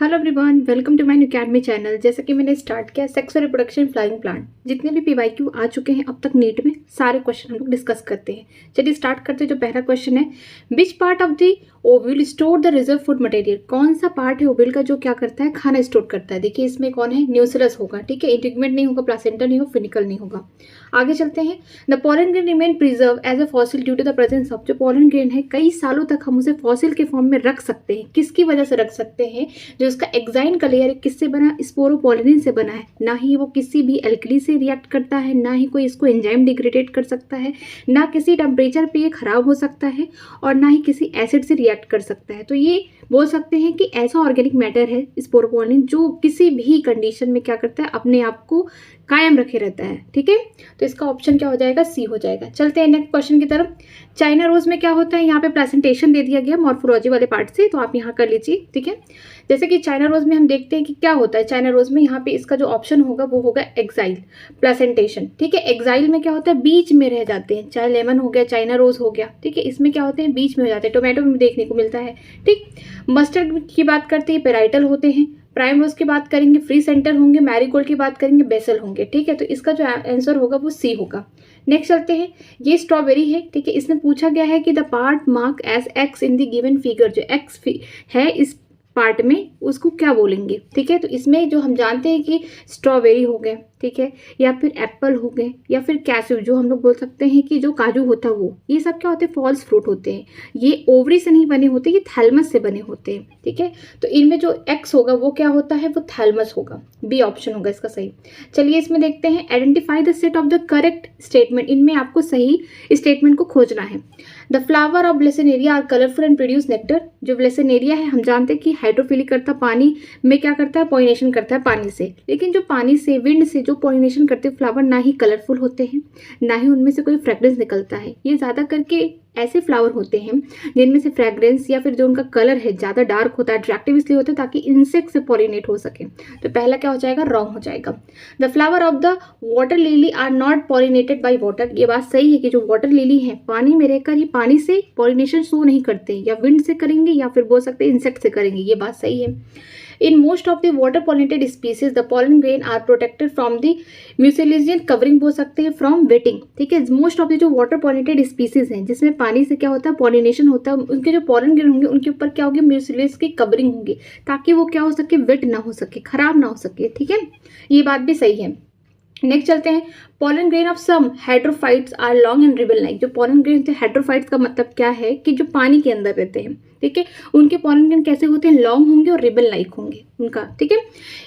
Hello everyone, welcome to my new academy channel. जैसा कि मैंने स्टार्ट किया सेक्सुअल रिप्रोडक्शन फ्लाइंग प्लांट, जितने भी पीवाईक्यू आ चुके हैं अब तक नीट में, सारे क्वेश्चन हम लोग डिस्कस करते हैं। चलिए स्टार्ट करते हैं। जो पहला क्वेश्चन है, विच part of the ovule store the reserve food material. कौन सा पार्ट है ओव्यूल का जो क्या करता है, खाना स्टोर करता है। देखिए इसमें कौन है, न्यूसेलस होगा, ठीक है, इंटीग्मेंट नहीं होगा, प्लासेंटा नहीं होगा, फिनिकल नहीं होगा। आगे चलते हैं। The pollen grain remain preserve as a fossil due to the presence of. जो पोलन ग्रेन है कई सालों तक हम उसे फॉसिल के फॉर्म में रख सकते हैं। किसकी वजह से रख सकते हैं? जो इसका एक्साइन का लेयर किससे बना, स्पोरोपोलिन से बना है। ना ही वो किसी भी एल्कली से रिएक्ट करता है, ना ही कोई इसको एंजाइम डिग्रेडेट कर सकता है, ना किसी टेम्परेचर पे ये खराब हो सकता है, और ना ही किसी एसिड से रिएक्ट कर सकता है। तो ये बोल सकते हैं कि ऐसा ऑर्गेनिक मैटर है स्पोरोपोलिन जो किसी भी कंडीशन में क्या करता है, अपने आप को कायम रखे रहता है। ठीक है, तो इसका ऑप्शन क्या हो जाएगा, सी हो जाएगा। चलते हैं नेक्स्ट क्वेश्चन की तरफ। चाइना रोज में क्या होता है, यहाँ पे प्रेजेंटेशन दे दिया गया मॉर्फोलॉजी वाले पार्ट से, तो आप यहाँ कर लीजिए। ठीक है, जैसे कि चाइना रोज में हम देखते हैं कि क्या होता है। चाइना रोज में यहाँ पे इसका जो ऑप्शन होगा वो होगा एक्साइल प्लेसेंटेशन। ठीक है, एक्साइल में क्या होता है, बीच में रह जाते हैं। चाहे लेमन हो गया, चाइना रोज हो गया, ठीक है, इसमें क्या होते हैं, बीच में हो जाते हैं। टोमेटो में देखने को मिलता है। ठीक, मस्टर्ड की बात करते हैं, पेराइटल होते हैं। प्राइम रोज की बात करेंगे, फ्री सेंटर होंगे। मैरीगोल्ड की बात करेंगे, बेसल होंगे। ठीक है, तो इसका जो आंसर होगा वो सी होगा। नेक्स्ट चलते हैं। ये स्ट्रॉबेरी है, ठीक है, इसमें पूछा गया है कि the part mark as X in the given figure. जो एक्स है इस पार्ट में उसको क्या बोलेंगे। ठीक है, तो इसमें जो हम जानते हैं कि स्ट्रॉबेरी हो गए, ठीक है, या फिर एप्पल हो गए, या फिर कैशू, जो हम लोग बोल सकते हैं कि जो काजू होता है वो, ये सब क्या होते हैं, फॉल्स फ्रूट होते हैं। ये ओवरी से नहीं बने होते, ये थैलमस से बने होते हैं। ठीक है, तो इनमें जो एक्स होगा वो क्या होता है, वो थैलमस होगा। बी ऑप्शन होगा इसका सही। चलिए इसमें देखते हैं, identify the set of the correct statement. इनमें आपको सही स्टेटमेंट को खोजना है। The flower of vallisneria are colourful and produce nectar. जो ब्लेसेनेरिया है हम जानते हैं कि हाइड्रोफिलिक करता, पानी में क्या करता है, पॉलिनेशन करता है पानी से। लेकिन जो पानी से, विंड से जो पॉलिनेशन करते हैं फ्लावर, ना ही कलरफुल होते हैं, ना ही उनमें से कोई फ्रेग्रेंस निकलता है। ये ज़्यादा करके ऐसे फ्लावर होते हैं जिनमें से फ्रेग्रेंस या फिर जो उनका कलर है ज़्यादा डार्क होता है, अट्रैक्टिव इसलिए होता है ताकि इंसेक्ट से पॉलिनेट हो सके। तो पहला क्या हो जाएगा, रॉन्ग हो जाएगा। The flower of the water lily are not pollinated by water. ये बात सही है कि जो वाटर लिली है पानी में रहकर ही पानी से पॉलिनेशन शो नहीं करते, या विंड से करेंगे या फिर बोल सकते हैं इंसेक्ट से करेंगे। ये बात सही है। In most of the water pollinated species, the pollen grain are protected from the mucilagin covering, बोल सकते हैं from wetting। ठीक है, मोस्ट ऑफ द जो वाटर पॉलिनेटेड स्पीसीज हैं जिसमें पानी से क्या होता है, पॉलिनेशन होता है, उनके जो पॉलन ग्रेन होंगे उनके ऊपर क्या होगी, म्यूसिलेज की कवरिंग होगी, ताकि वो क्या हो सके, वेट ना हो सके, खराब ना हो सके। ठीक है, ये बात भी सही है। नेक्स्ट चलते हैं। Pollen grain of some hydrophytes are long and ribbon like. जो पोलन ग्रेन थे, हेड्रोफाइट्स का मतलब क्या है कि जो पानी के अंदर रहते हैं, ठीक है, उनके पोलन ग्रेन कैसे होते हैं, लॉन्ग होंगे और रिबन लाइक होंगे उनका। ठीक है,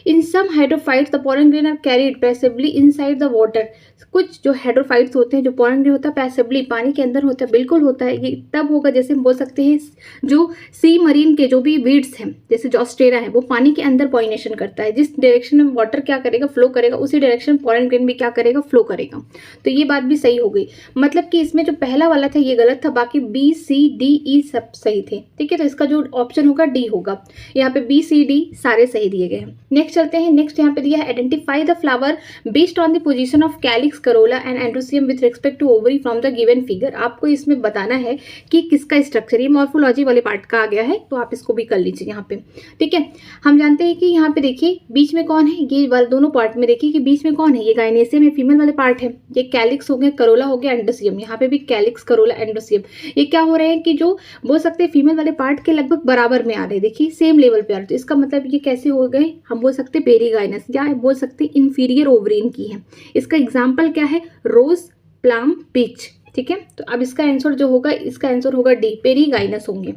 in some hydrophytes the pollen grain are carried passively inside the water. कुछ जो हेड्रोफाइट्स होते हैं, जो पोलन ग्रेन होता है पैसिवली पानी के अंदर होता है, बिल्कुल होता है। ये तब होगा जैसे हम बोल सकते हैं जो सी मरीन के जो भी वीड्स हैं, जैसे जो ऑस्ट्रेरा है, वो पानी के अंदर पॉलिनेशन करता है। जिस डायरेक्शन में वाटर क्या करेगा, फ्लो करेगा, उसी डायरेक्शन पोलन ग्रेन भी क्या करेगा, फ्लो करेगा। तो ये बात भी सही हो गई। मतलब कि इसमें जो पहला वाला था ये गलत था, बाकी बी सी डी ई सब सही थे। ठीक है, तो इसका जो ऑप्शन होगा डी होगा। यहाँ पे बी सी डी सारे सही दिए गए हैं। नेक्स्ट चलते हैं। नेक्स्ट यहाँ पे दिया है, identify the flower based on the position of calyx, corolla and androecium with respect to ovary from the given figure. आपको इसमें बताना है कि किसका स्ट्रक्चर, ये मॉर्फोलॉजी वाले पार्ट का आ गया है, तो आप इसको भी कर लीजिए यहाँ पे। ठीक है, हम जानते हैं कि यहाँ पे देखिए बीच में कौन है, ये वाले दोनों पार्ट में देखिए कि बीच में कौन है, ये गाइनेसियम, ये फीमेल वाले पार्ट है। ये कैलिक्स हो गया, करोला हो गया, एंड्रोसियम। यहाँ पे भी कैलिक्स, करोला, एंड्रोसियम, ये क्या हो रहे हैं कि जो बोल सकते हैं फीमेल वाले पार्ट के लगभग बराबर में आ रहे हैं। देखिए सेम लेवल पे आ रहे हैं। तो इसका मतलब ये कैसे हो गए, हम बोल सकते हैं पेरीगाइनस, या बोल सकते हैं इंफीरियर ओवरी इनकी है। इसका एग्जाम्पल क्या है, रोज, प्लम, पीच। ठीक है, तो अब इसका आंसर जो होगा, इसका आंसर होगा डी, पेरीगाइनस होंगे।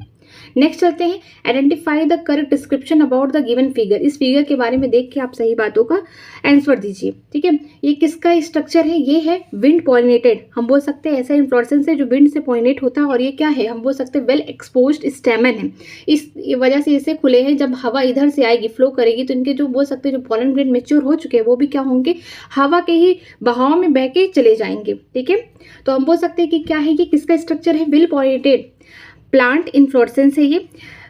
नेक्स्ट चलते हैं। Identify the correct description about the given figure. इस फिगर के बारे में देख के आप सही बातों का आंसर दीजिए। ठीक है, ये किसका स्ट्रक्चर है, ये है विंड पॉलिनेटेड। हम बोल सकते हैं ऐसा इन्फ्लोरेसेंस है जो विंड से पॉलिनेट होता है, और ये क्या है, हम बोल सकते हैं वेल एक्सपोज्ड स्टेमन है। इस वजह से इसे खुले हैं। जब हवा इधर से आएगी, फ्लो करेगी, तो इनके जो बोल सकते हैं जो पॉलन ग्रेन मेच्योर हो चुके हैं वो भी क्या होंगे, हवा के ही बहाव में बह के चले जाएंगे। ठीक है, तो हम बोल सकते हैं कि क्या है, ये किसका स्ट्रक्चर है, वेल पॉलिनेटेड प्लांट इन्फ्लोरेसेंस है ये।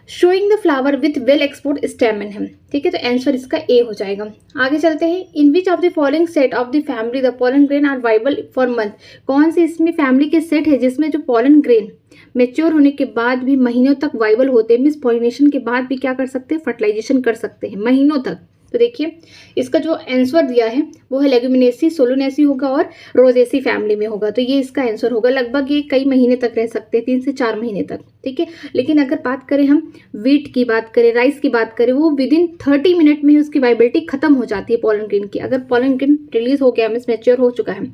Showing the flower with well export स्टेमन है, ठीक है, तो आंसर इसका ए हो जाएगा। आगे चलते हैं, in which of the following set of the family the pollen grain are viable for month, कौन से इसमें फैमिली के सेट है जिसमें जो पोलन ग्रेन मेच्योर होने के बाद भी महीनों तक वाइबल होते हैं, मीन्स पॉलिनेशन के बाद भी क्या कर सकते हैं, फर्टिलाइजेशन कर सकते हैं महीनों तक। तो देखिए इसका जो आंसर दिया है वो है लेग्यूमिनेसी, सोलोनेसी होगा और रोजेसी फैमिली में होगा, तो ये इसका आंसर होगा। लगभग ये कई महीने तक रह सकते हैं, 3 से 4 महीने तक, ठीक है। लेकिन अगर बात करें हम वीट की बात करें, राइस की बात करें, वो विद इन 30 मिनट में ही उसकी वाइबिलिटी खत्म हो जाती है पोलन ग्रेन की। अगर पोलन ग्रेन रिलीज हो गया, मीन्स मैच्योर हो चुका है,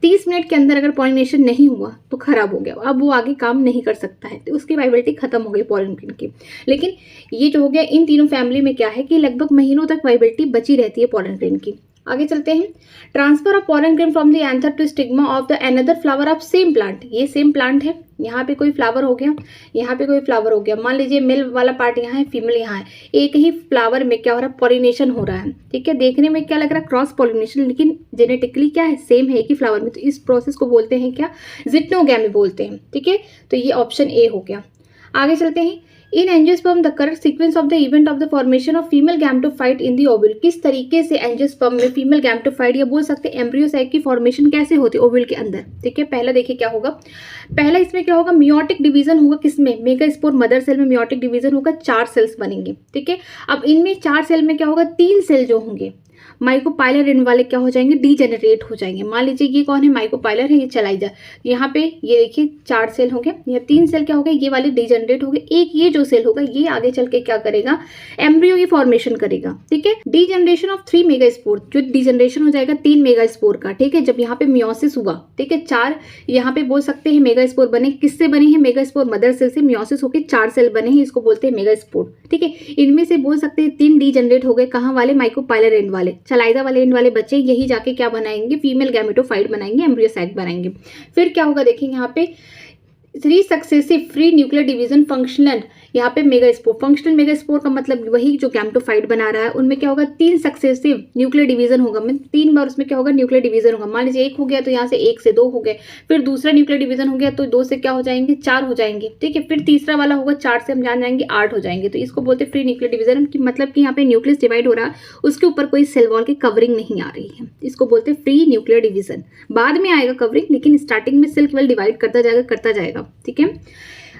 30 मिनट के अंदर अगर पॉलिनेशन नहीं हुआ तो खराब हो गया, अब वो आगे काम नहीं कर सकता है, तो उसकी वाइबिलिटी खत्म हो गई पोलन ग्रेन की। लेकिन ये जो हो गया इन तीनों फैमिली में क्या है कि लगभग महीनों तक वाइबिलिटी बची रहती है पोलन ग्रेन की। आगे चलते हैं, transfer of pollen grain from the anther to stigma of the another flower of same plant, ये सेम प्लांट है, यहाँ पे कोई फ्लावर हो गया, यहाँ पे कोई फ्लावर हो गया, मान लीजिए मेल वाला पार्ट यहाँ है, फीमेल यहाँ है, एक ही फ्लावर में क्या हो रहा है, पॉलिनेशन हो रहा है, ठीक है। देखने में क्या लग रहा है, क्रॉस पॉलिनेशन, लेकिन जेनेटिकली क्या है, सेम है एक ही फ्लावर में, तो इस प्रोसेस को बोलते हैं क्या, जिटनोगैमी बोलते हैं, ठीक है। तो ये ऑप्शन ए हो गया। आगे चलते हैं, in angiosperm the correct sequence of the event of the formation of female gametophyte in the ovule, किस तरीके से एंजियोस्पर्म में फीमेल गैमेटोफाइट या बोल सकते हैं एम्ब्रियो सैक की फॉर्मेशन कैसे होती है ओव्यूल के अंदर, ठीक है। पहला देखिए क्या होगा, पहला इसमें क्या होगा, मियोटिक डिवीजन होगा, किसमें, मेगास्पोर मदर सेल में मियोटिक डिवीजन होगा, 4 सेल्स बनेंगे, ठीक है। अब इनमें 4 सेल में क्या होगा, 3 सेल जो होंगे माइकोपाइलर एंड वाले क्या हो जाएंगे, डीजेनरेट हो जाएंगे। मान लीजिए ये कौन है, माइकोपाइलर है, ये चलाई जा, यहाँ पे ये देखिए 4 सेल हो गए, ये 3 सेल क्या हो गए, ये वाले डीजेनरेट हो गए, एक ये जो सेल होगा ये आगे चल के क्या करेगा, एम्ब्रियो की फॉर्मेशन करेगा, ठीक है। डीजेनरेशन ऑफ 3 मेगास्पोर, जो डीजेनरेशन हो जाएगा 3 मेगास्पोर का, ठीक है। जब यहाँ पे मियोसिस हुआ, ठीक है, 4 यहाँ पे बोल सकते हैं मेगास्पोर बने, किससे बने हैं, मेगास्पोर मदर सेल से, मियोसिस होकर 4 सेल बने हैं, इसको बोलते हैं मेगास्पोर, ठीक है। इनमें से बोल सकते हैं 3 डीजेनरेट हो गए, कहाँ वाले, माइकोपाइलर एंड वाले, चलाइजा वाले एंड वाले बच्चे, यही जाके क्या बनाएंगे, फीमेल गैमेटोफाइट बनाएंगे, एम्ब्रियो सैक बनाएंगे। फिर क्या होगा, देखिए यहाँ पे 3 successive free nuclear division functional, यहाँ पे मेगास्पोर, फंक्शनल मेगास्पोर का मतलब वही जो गैमेटोफाइट बना रहा है, उनमें क्या होगा, 3 सक्सेसिव न्यूक्लियर डिवीजन होगा, मतलब 3 बार उसमें क्या होगा, न्यूक्लियर डिवीजन होगा। मान लीजिए 1 हो गया तो यहाँ से 1 से 2 हो गए, फिर दूसरा न्यूक्लियर डिवीजन हो गया तो 2 से क्या हो जाएंगे, 4 हो जाएंगे, ठीक है। फिर तीसरा वाला होगा 4 से हम जान जाएंगे 8 हो जाएंगे, तो इसको बोलते हैं फ्री न्यूक्लियर डिवीजन की, मतलब कि यहाँ पे न्यूक्लियस डिवाइड हो रहा है, उसके ऊपर कोई सेल वॉल की कवरिंग नहीं आ रही है, इसको बोलते हैं फ्री न्यूक्लियर डिवीजन। बाद में आएगा कवरिंग, लेकिन स्टार्टिंग में सेल केवल डिवाइड करता जाएगा, ठीक है।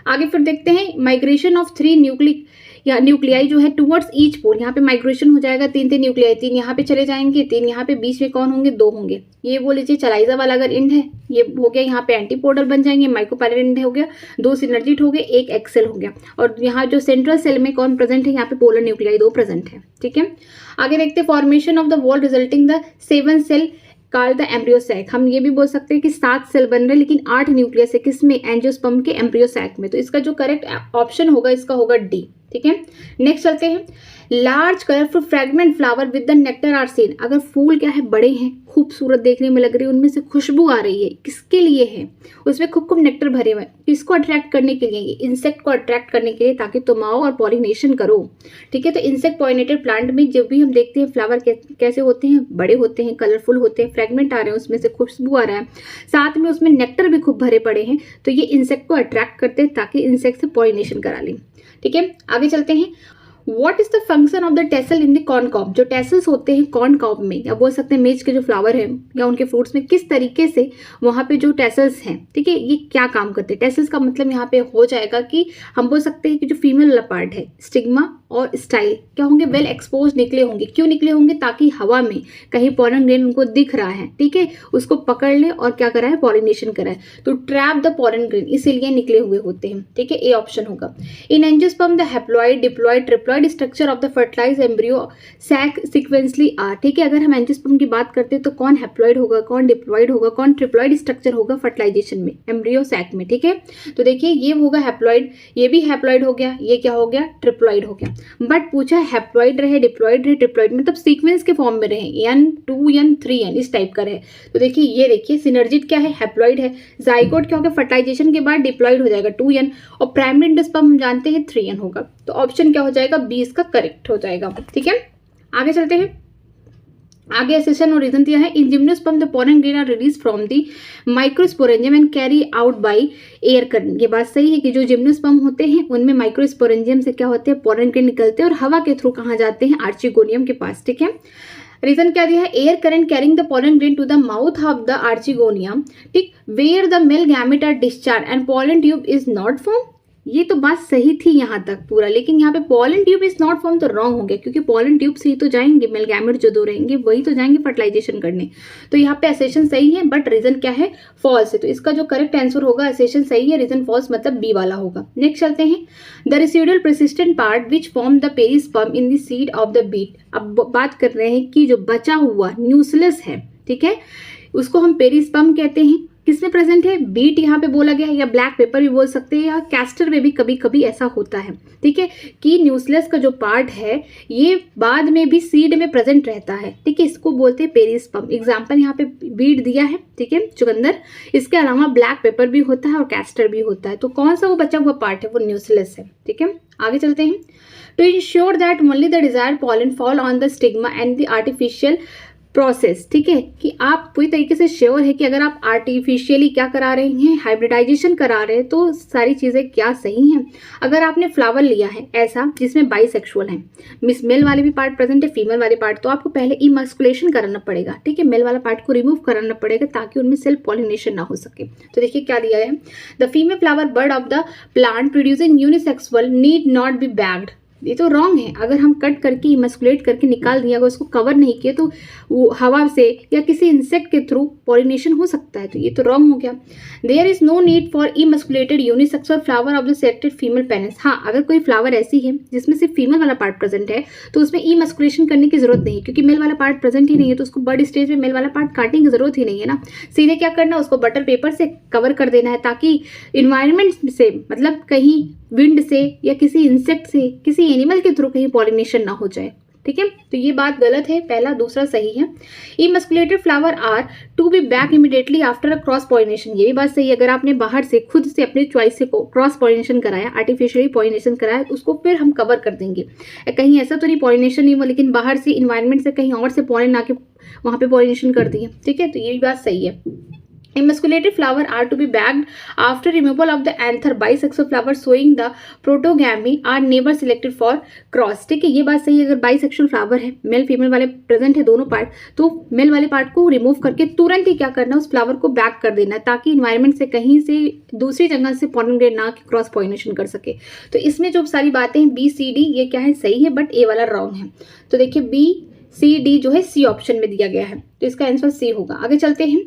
आगे फिर देखते हैं, माइग्रेशन ऑफ 3 न्यूक्लिक या न्यूक्लियाई जो है टुवर्ड्स ईच पोल, यहाँ पे माइग्रेशन हो जाएगा, 3 न्यूक्लियाई, 3 यहाँ पे चले जाएंगे, 3 यहाँ पे, बीच में कौन होंगे, 2 होंगे। ये बोल लीजिए चलाइजा वाला अगर इंड है, ये हो गया, यहाँ पे एंटीपोडल बन जाएंगे, माइकोपाइलर इंड हो गया, 2 सिनर्जिट हो गए, 1 एक्सेल हो गया, और यहाँ जो सेंट्रल सेल में कौन प्रेजेंट है, यहाँ पे पोलर न्यूक्लियाई 2 प्रेजेंट है, ठीक है। आगे देखते हैं, formation of the wall resulting the 7 cell called the embryo sac, हम ये भी बोल सकते हैं कि 7 सेल बन रहे, लेकिन 8 न्यूक्लियस है, किसमें, एंजियोस्पर्म के एम्ब्रियो सैक में, तो इसका जो करेक्ट ऑप्शन होगा इसका होगा डी, ठीक है। नेक्स्ट चलते हैं, large colourful fragment flower with the nectar are seen, अगर फूल क्या है, बड़े हैं, खूबसूरत देखने में लग रही है, उनमें से खुशबू आ रही है, किसके लिए है, उसमें खूब नेक्टर भरे हुए, किसको अट्रैक्ट करने के लिए, इंसेक्ट को अट्रैक्ट करने के लिए, ताकि तुम आओ और पॉलिनेशन करो, ठीक है। तो इंसेक्ट पॉलिनेटेड प्लांट में जब भी हम देखते हैं फ्लावर कैसे होते हैं, बड़े होते हैं, कलरफुल होते हैं, फ्रेगमेंट आ रहे हैं, उसमें से खुशबू आ रहा है, साथ में उसमें नेक्टर भी खूब भरे पड़े हैं, तो ये इंसेक्ट को अट्रैक्ट करते हैं ताकि इंसेक्ट से पॉलिनेशन करा लें, ठीक है। आगे चलते हैं, What is the function of the tassel in the corn cob, जो टेसल्स होते हैं कॉर्न कॉब में, या बोल सकते हैं मेज के जो फ्लावर है या उनके फ्रूट्स में, किस तरीके से वहाँ पे जो टेसल्स हैं, ठीक है, ये क्या काम करते हैं। टेसल्स का मतलब यहाँ पे हो जाएगा कि हम बोल सकते हैं कि जो फीमेल वाला पार्ट है, स्टिग्मा और स्टाइल क्या होंगे, वेल एक्सपोज निकले होंगे, क्यों निकले होंगे, ताकि हवा में कहीं पोलन ग्रेन उनको दिख रहा है, ठीक है, उसको पकड़ ले और क्या कराए, पॉलिनेशन कराए, तो ट्रैप द पोलन ग्रेन, इसीलिए निकले हुए होते हैं, ठीक है। ए ऑप्शन होगा। In angiosperm the haploid, diploid, triploid structure of the fertilize embryo sac sequentially are, ठीक है। अगर हम एंजियोस्पर्म की बात करते हैं तो कौन हैप्लॉइड होगा, कौन डिप्लॉइड होगा, कौन ट्रिप्लॉइड स्ट्रक्चर होगा फर्टिलाइजेशन में, एम्ब्रियो सैक में, ठीक है। तो देखिए ये होगा हैप्लॉइड, ये भी हैप्लॉइड हो गया, ये क्या हो गया, ट्रिप्लॉइड हो गया। बट पूछा हैप्लॉइड रहे, डिप्लॉइड रहे, ट्रिप्लॉइड मतलब सीक्वेंस के फॉर्म में रहे, N 2 N 3 N इस टाइप का रहे, तो देखिए ये देखिए सिनर्जिट क्या है, हैप्लॉइड है, जाइगोट क्या होगा, फर्टिलाइजेशन के बाद डिप्लॉइड हो जाएगा 2 N, और प्राइमरी एंडोस्पर्म हम जानते हैं 3 N होगा, तो ऑप्शन क्या हो जाएगा, बी इसका करेक्ट हो जाएगा, ठीक है। आगे चलते हैं, आगे एसेशन और रीजन दिया है। In gymnosperm the pollen grain are release from the microsporangium and carry out by air current. ये बात सही है कि जो जिम्नोस्पर्म होते हैं उनमें माइक्रोस्पोरेंजियम से क्या होते हैं, पोलन ग्रेन निकलते हैं और हवा के थ्रू कहाँ जाते हैं, आर्चिगोनियम के पास। ठीक है, रीजन क्या दिया है, air current carrying the pollen grain to the mouth of the archegonium, ठीक, where the male gamete are discharge and pollen tube is not form. ये तो बात सही थी यहाँ तक पूरा, लेकिन यहाँ पे pollen tube is not form तो रॉन्ग हो गया, क्योंकि पोलन ट्यूब से ही तो जाएंगे मेल गैमेट जो दो रहेंगे वही तो जाएंगे फर्टिलाइजेशन करने। तो यहाँ पे एसेशन सही है, बट रीजन क्या है, फॉल्स है। तो इसका जो करेक्ट आंसर होगा, एसेशन सही है, रीजन फॉल्स, मतलब बी वाला होगा। नेक्स्ट चलते हैं, the residual persistent part which form the perisperm in the seed of the beet. अब बात कर रहे हैं कि जो बचा हुआ न्यूक्लियस है, ठीक है, उसको हम पेरिस्पर्म कहते हैं। किसमें प्रेजेंट है, बीट यहाँ पे बोला गया है, या ब्लैक पेपर भी बोल सकते हैं, या कैस्टर में भी कभी कभी ऐसा होता है। ठीक है, कि न्यूक्लियस का जो पार्ट है ये बाद में भी सीड में प्रेजेंट रहता है। ठीक है, इसको बोलते हैं पेरिस्पर्म। एग्जाम्पल यहाँ पे बीट दिया है, ठीक है, चुकंदर। इसके अलावा ब्लैक पेपर भी होता है और कैस्टर भी होता है। तो कौन सा वो बचा हुआ पार्ट है, वो न्यूक्लियस है। ठीक है, आगे चलते हैं। To ensure that only the desired pollen fall on the stigma and the artificial process. ठीक है, कि आप पूरी तरीके से श्योर है कि अगर आप आर्टिफिशियली क्या करा रहे हैं, हाइब्रिडाइजेशन करा रहे हैं, तो सारी चीज़ें क्या सही हैं। अगर आपने फ्लावर लिया है ऐसा जिसमें बाइसेक्सुअल है, मेल वाले भी पार्ट प्रेजेंट है, फीमेल वाले पार्ट, तो आपको पहले इमस्कुलेशन कराना पड़ेगा। ठीक है, मेल वाला पार्ट को रिमूव कराना पड़ेगा ताकि उनमें सेल्फ पॉलिनेशन ना हो सके। तो देखिए क्या दिया है, the female flower bird of the plant producing unisexual need not be bagged. ये तो रॉन्ग है। अगर हम कट करके इमस्कुलेट करके निकाल दिया, अगर उसको कवर नहीं किया तो वो हवा से या किसी इंसेक्ट के थ्रू पॉलिनेशन हो सकता है। तो ये तो रॉन्ग हो गया। There is no need for emasculated unisexual flower of the selected female parents. हाँ, अगर कोई फ्लावर ऐसी है जिसमें सिर्फ फीमेल वाला पार्ट प्रेजेंट है तो उसमें इमस्कुलेशन करने की जरूरत नहीं है, क्योंकि मेल वाला पार्ट प्रेजेंट ही नहीं है। तो उसको बर्ड स्टेज में मेल वाला पार्ट काटने की जरूरत ही नहीं है ना। सीधे क्या करना है, उसको बटर पेपर से कवर कर देना है ताकि इन्वायरमेंट से, मतलब कहीं विंड से या किसी इंसेक्ट से, किसी एनिमल के थ्रू कहीं पॉलिनेशन ना हो जाए। ठीक है, तो ये बात गलत है, पहला। दूसरा सही है, emasculated flower are to be bagged immediately after a cross pollination. ये भी बात सही है। अगर आपने बाहर से खुद से अपने चॉइस से क्रॉस पॉलिनेशन कराया, आर्टिफिशियली पॉलिनेशन कराया, उसको फिर हम कवर कर देंगे। कहीं ऐसा तो नहीं पॉलिनेशन नहीं हुआ, लेकिन बाहर से इन्वायरमेंट से कहीं और से पॉलिन आके वहां पे पॉलिनेशन कर दिए। ठीक है, तो ये भी बात सही है। Emasculated flower are to be bagged after removal of the anther. Bisexual flower showing the protogamy are never selected for cross. ठीक है, ये बात सही है। अगर बाइसेक्सुअल फ्लावर है, मेल फीमेल वाले प्रेजेंट है दोनों पार्ट, तो मेल वाले पार्ट को रिमूव करके तुरंत ही क्या करना है, उस फ्लावर को बैक कर देना है ताकि इन्वायरमेंट से कहीं से दूसरी जगह से पॉलन ग्रेन ना क्रॉस पॉलिनेशन कर सके। तो इसमें जो सारी बातें हैं बी सी डी, ये क्या है, सही है, बट ए वाला रॉन्ग है। तो देखिए बी सी डी जो है सी ऑप्शन में दिया गया है, तो इसका आंसर सी होगा। आगे चलते हैं।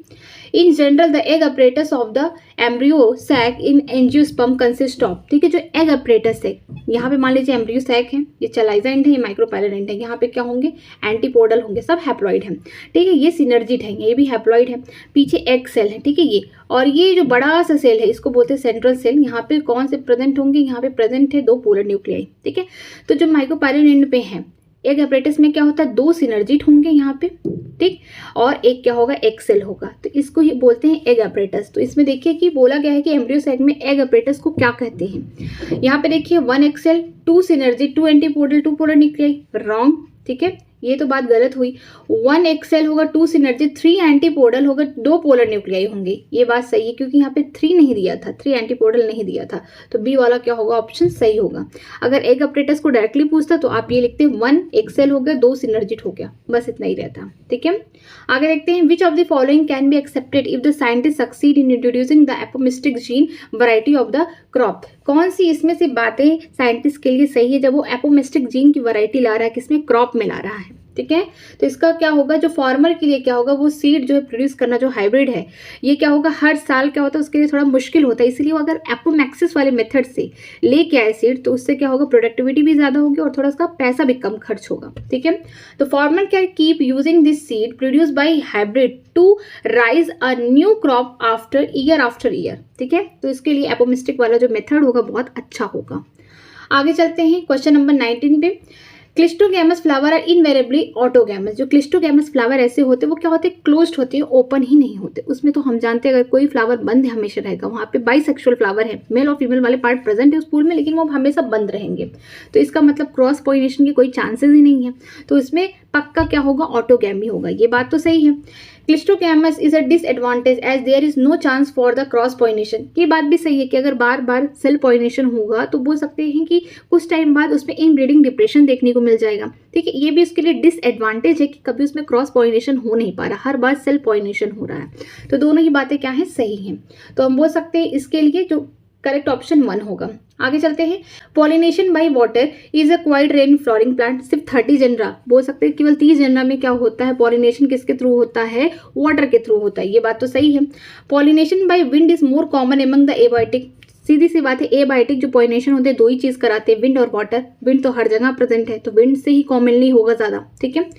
In general the egg apparatus of the embryo sac in angiosperm consist of. ठीक है, जो एग अपरेटस है, यहाँ पे मान लीजिए एम्ब्रियो सैक है, ये चलाइजा एंड है, ये माइक्रोपैलेड है, यहाँ पे क्या होंगे, एंटीपोडल होंगे, सब हैप्लॉइड है। ठीक है, ये सिनर्जिड है, ये भी हैप्लॉइड है। पीछे एग सेल है, ठीक है, ये और ये जो बड़ा सा सेल है इसको बोलते हैं सेंट्रल सेल। यहाँ पे कौन से प्रेजेंट होंगे, यहाँ पे प्रेजेंट है 2 पोलर न्यूक्लियाई। ठीक है, तो जो माइक्रोपैलेड एंड पे है, एग अपरेटस में क्या होता है, 2 सिनर्जिड होंगे यहाँ पे, ठीक, और एक क्या होगा, एक सेल होगा। तो इसको ही बोलते हैं एग अपरेटस। तो इसमें देखिए कि बोला गया है कि एम्ब्रियो सैक में एग अपरेटस को क्या कहते हैं। यहाँ पे देखिए 1 egg cell, 2 synergid, 2 antipodal, 2 polar nuclei, wrong. ठीक है, ये तो बात गलत हुई। 1 एग सेल होगा, 2 सिनर्जिड, 3 एंटीपोडल होगा, 2 पोलर न्यूक्लियाई होंगे। ये बात सही है, क्योंकि यहाँ पे 3 नहीं दिया था, 3 एंटीपोडल नहीं दिया था। तो बी वाला क्या होगा, ऑप्शन सही होगा। अगर एग अपरेटस को डायरेक्टली पूछता तो आप ये लिखते 1 एग सेल हो गया, 2 सिनर्जिड हो गया, बस इतना ही रहता। ठीक है, आगे देखते हैं। Which of the following can be accepted if the scientist succeed in introducing the apomictic gene variety of the crop. कौन सी इसमें से बातें साइंटिस्ट के लिए सही है जब वो एपोमिस्टिक जीन की वैरायटी ला रहा है, किसमें, क्रॉप में ला रहा है। ठीक है, तो इसका क्या होगा, जो फार्मर के लिए क्या होगा, वो सीड जो है प्रोड्यूस करना, जो हाइब्रिड है, ये क्या होगा, हर साल क्या होता है उसके लिए थोड़ा मुश्किल होता है। इसलिए वो अगर एपोमैक्सिस वाले मेथड से लेके आए सीड, तो उससे क्या होगा, प्रोडक्टिविटी भी ज़्यादा होगी और थोड़ा उसका पैसा भी कम खर्च होगा। ठीक है, तो farmer can keep using this seed produce by hybrid to raise a new crop after year. ठीक है, तो इसके लिए एपोमिस्टिक वाला जो मेथड होगा बहुत अच्छा होगा। आगे चलते हैं क्वेश्चन नंबर 19 पे। Cleistogamous flower are invariably autogamous. जो क्लिस्टोगैमस फ्लावर ऐसे होते हैं वो क्या होते हैं, क्लोज्ड होते हैं, ओपन ही नहीं होते। उसमें तो हम जानते हैं अगर कोई फ्लावर बंद है हमेशा रहेगा, वहाँ पे बाइसेक्सुअल फ्लावर है, मेल और फीमेल वाले पार्ट प्रेजेंट है उस फूल में, लेकिन वो हमेशा बंद रहेंगे। तो इसका मतलब क्रॉस पॉलिनेशन की कोई चांसेस ही नहीं है, तो इसमें पक्का क्या होगा, ऑटोगैमी होगा। ये बात तो सही है। Cleistogamous is a disadvantage as there is no chance for the cross pollination. ये बात भी सही है कि अगर बार बार सेल पॉलिनेशन होगा तो बोल सकते हैं कि कुछ टाइम बाद उसमें इनब्रीडिंग डिप्रेशन देखने को मिल जाएगा। ठीक है, ये भी उसके लिए डिसएडवांटेज है कि कभी उसमें क्रॉस पॉलिनेशन हो नहीं पा रहा, हर बार सेल पॉलिनेशन हो रहा है। तो दोनों ही बातें क्या है, सही हैं। तो हम बोल सकते हैं इसके लिए जो करेक्ट ऑप्शन 1 होगा। आगे चलते हैं। Pollination by water is a quite rare in flowering plant. सिर्फ 30 जनरा, बोल सकते हैं केवल 30 जनरा में क्या होता है, पॉलिनेशन किसके थ्रू होता है, वाटर के थ्रू होता है। ये बात तो सही है। Pollination by wind is more common among the abiotic. सीधी सी बात है, एबायोटिक जो पॉलिनेशन होते हैं दो ही चीज कराते हैं, विंड और वाटर। विंड तो हर जगह प्रेजेंट है, तो विंड से ही कॉमनली होगा ज्यादा। ठीक है।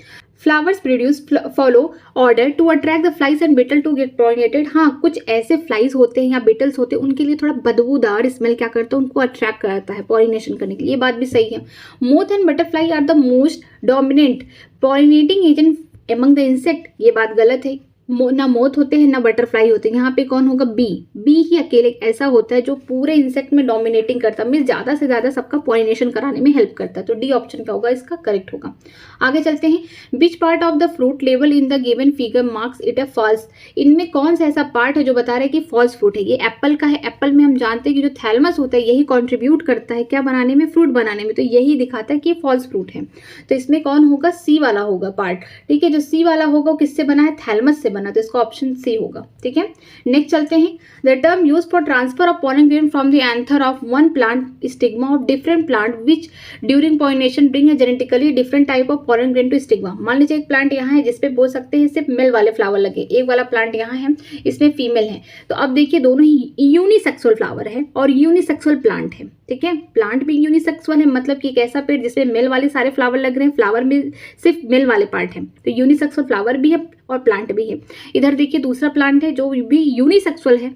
Flowers produce foul odour to attract the flies and beetle to get pollinated. हाँ, कुछ ऐसे फ्लाइज होते हैं या बिटल्स होते हैं, उनके लिए थोड़ा बदबूदार स्मेल क्या करता है, उनको अट्रैक्ट कराता है पॉलिनेशन करने के लिए। ये बात भी सही है। Moth and butterfly are the most dominant pollinating agent among the insect. ये बात गलत है। ना मोथ होते हैं ना बटरफ्लाई होते हैं। यहाँ पे कौन होगा, बी ही अकेले ऐसा होता है जो पूरे इंसेक्ट में डोमिनेटिंग करता है, मीन्स ज़्यादा से ज़्यादा सबका पॉलिनेशन कराने में हेल्प करता है। तो डी ऑप्शन क्या होगा, इसका करेक्ट होगा। आगे चलते हैं। Which part of the fruit लेवल in the given figure marks it a false. इनमें कौन सा ऐसा पार्ट है जो बता रहा है कि फॉल्स फ्रूट है। ये एप्पल का है। एप्पल में हम जानते हैं कि जो थैलमस होता है यही कॉन्ट्रीब्यूट करता है क्या बनाने में, फ्रूट बनाने में, तो यही दिखाता है कि फॉल्स फ्रूट है। तो इसमें कौन होगा, सी वाला होगा पार्ट। ठीक है, जो सी वाला होगा वो किससे बना है, थैलमस से बना, तो इसका ऑप्शन सी होगा। ठीक है, नेक्स्ट चलते हैं। The term use for transfer of pollen grain from the anther of one plant stigma of different plant which during pollination bring a genetically different type of pollen grain to stigma. मान लीजिए एक plant यहाँ है जिसपे बोल सकते हैं सिर्फ मेल वाले फ्लावर लगे, एक वाला प्लांट यहाँ है इसमें फीमेल है। तो अब देखिए दोनों ही यूनिसेक्सुअल फ्लावर है और यूनिसेक्सुअल प्लांट है। ठीक है, प्लांट भी यूनिसेक्सुअल है, मतलब कि एक ऐसा पेड़ जिसमें मेल वाले सारे फ्लावर लग रहे हैं, फ्लावर में सिर्फ मेल वाले पार्ट हैं। तो यूनिसेक्सुअल फ्लावर भी है और प्लांट भी है। इधर देखिए दूसरा प्लांट है जो भी यूनिसेक्सुअल है,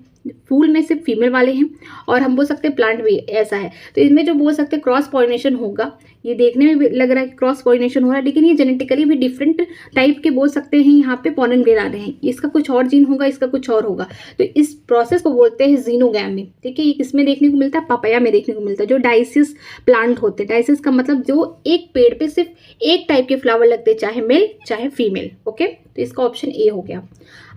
फूल में सिर्फ फीमेल वाले हैं, और हम बोल सकते हैं प्लांट भी ऐसा है। तो इसमें जो बोल सकते हैं क्रॉस पॉलिनेशन होगा, ये देखने में भी लग रहा है कि क्रॉस पॉलिनेशन हो रहा है, लेकिन ये जेनेटिकली भी डिफरेंट टाइप के बोल सकते हैं यहाँ पे पॉलन ग्रेन आ रहे हैं। इसका कुछ और जीन होगा, इसका कुछ और होगा, तो इस प्रोसेस को बोलते हैं जीनोगैमी। ठीक है, ये किसमें देखने को मिलता है, पपाया में देखने को मिलता है, जो डाइसिस प्लांट होते हैं। डाइसिस का मतलब जो एक पेड़ पे सिर्फ एक टाइप के फ्लावर लगते हैं, चाहे मेल चाहे फीमेल। ओके, तो इसका ऑप्शन ए हो गया।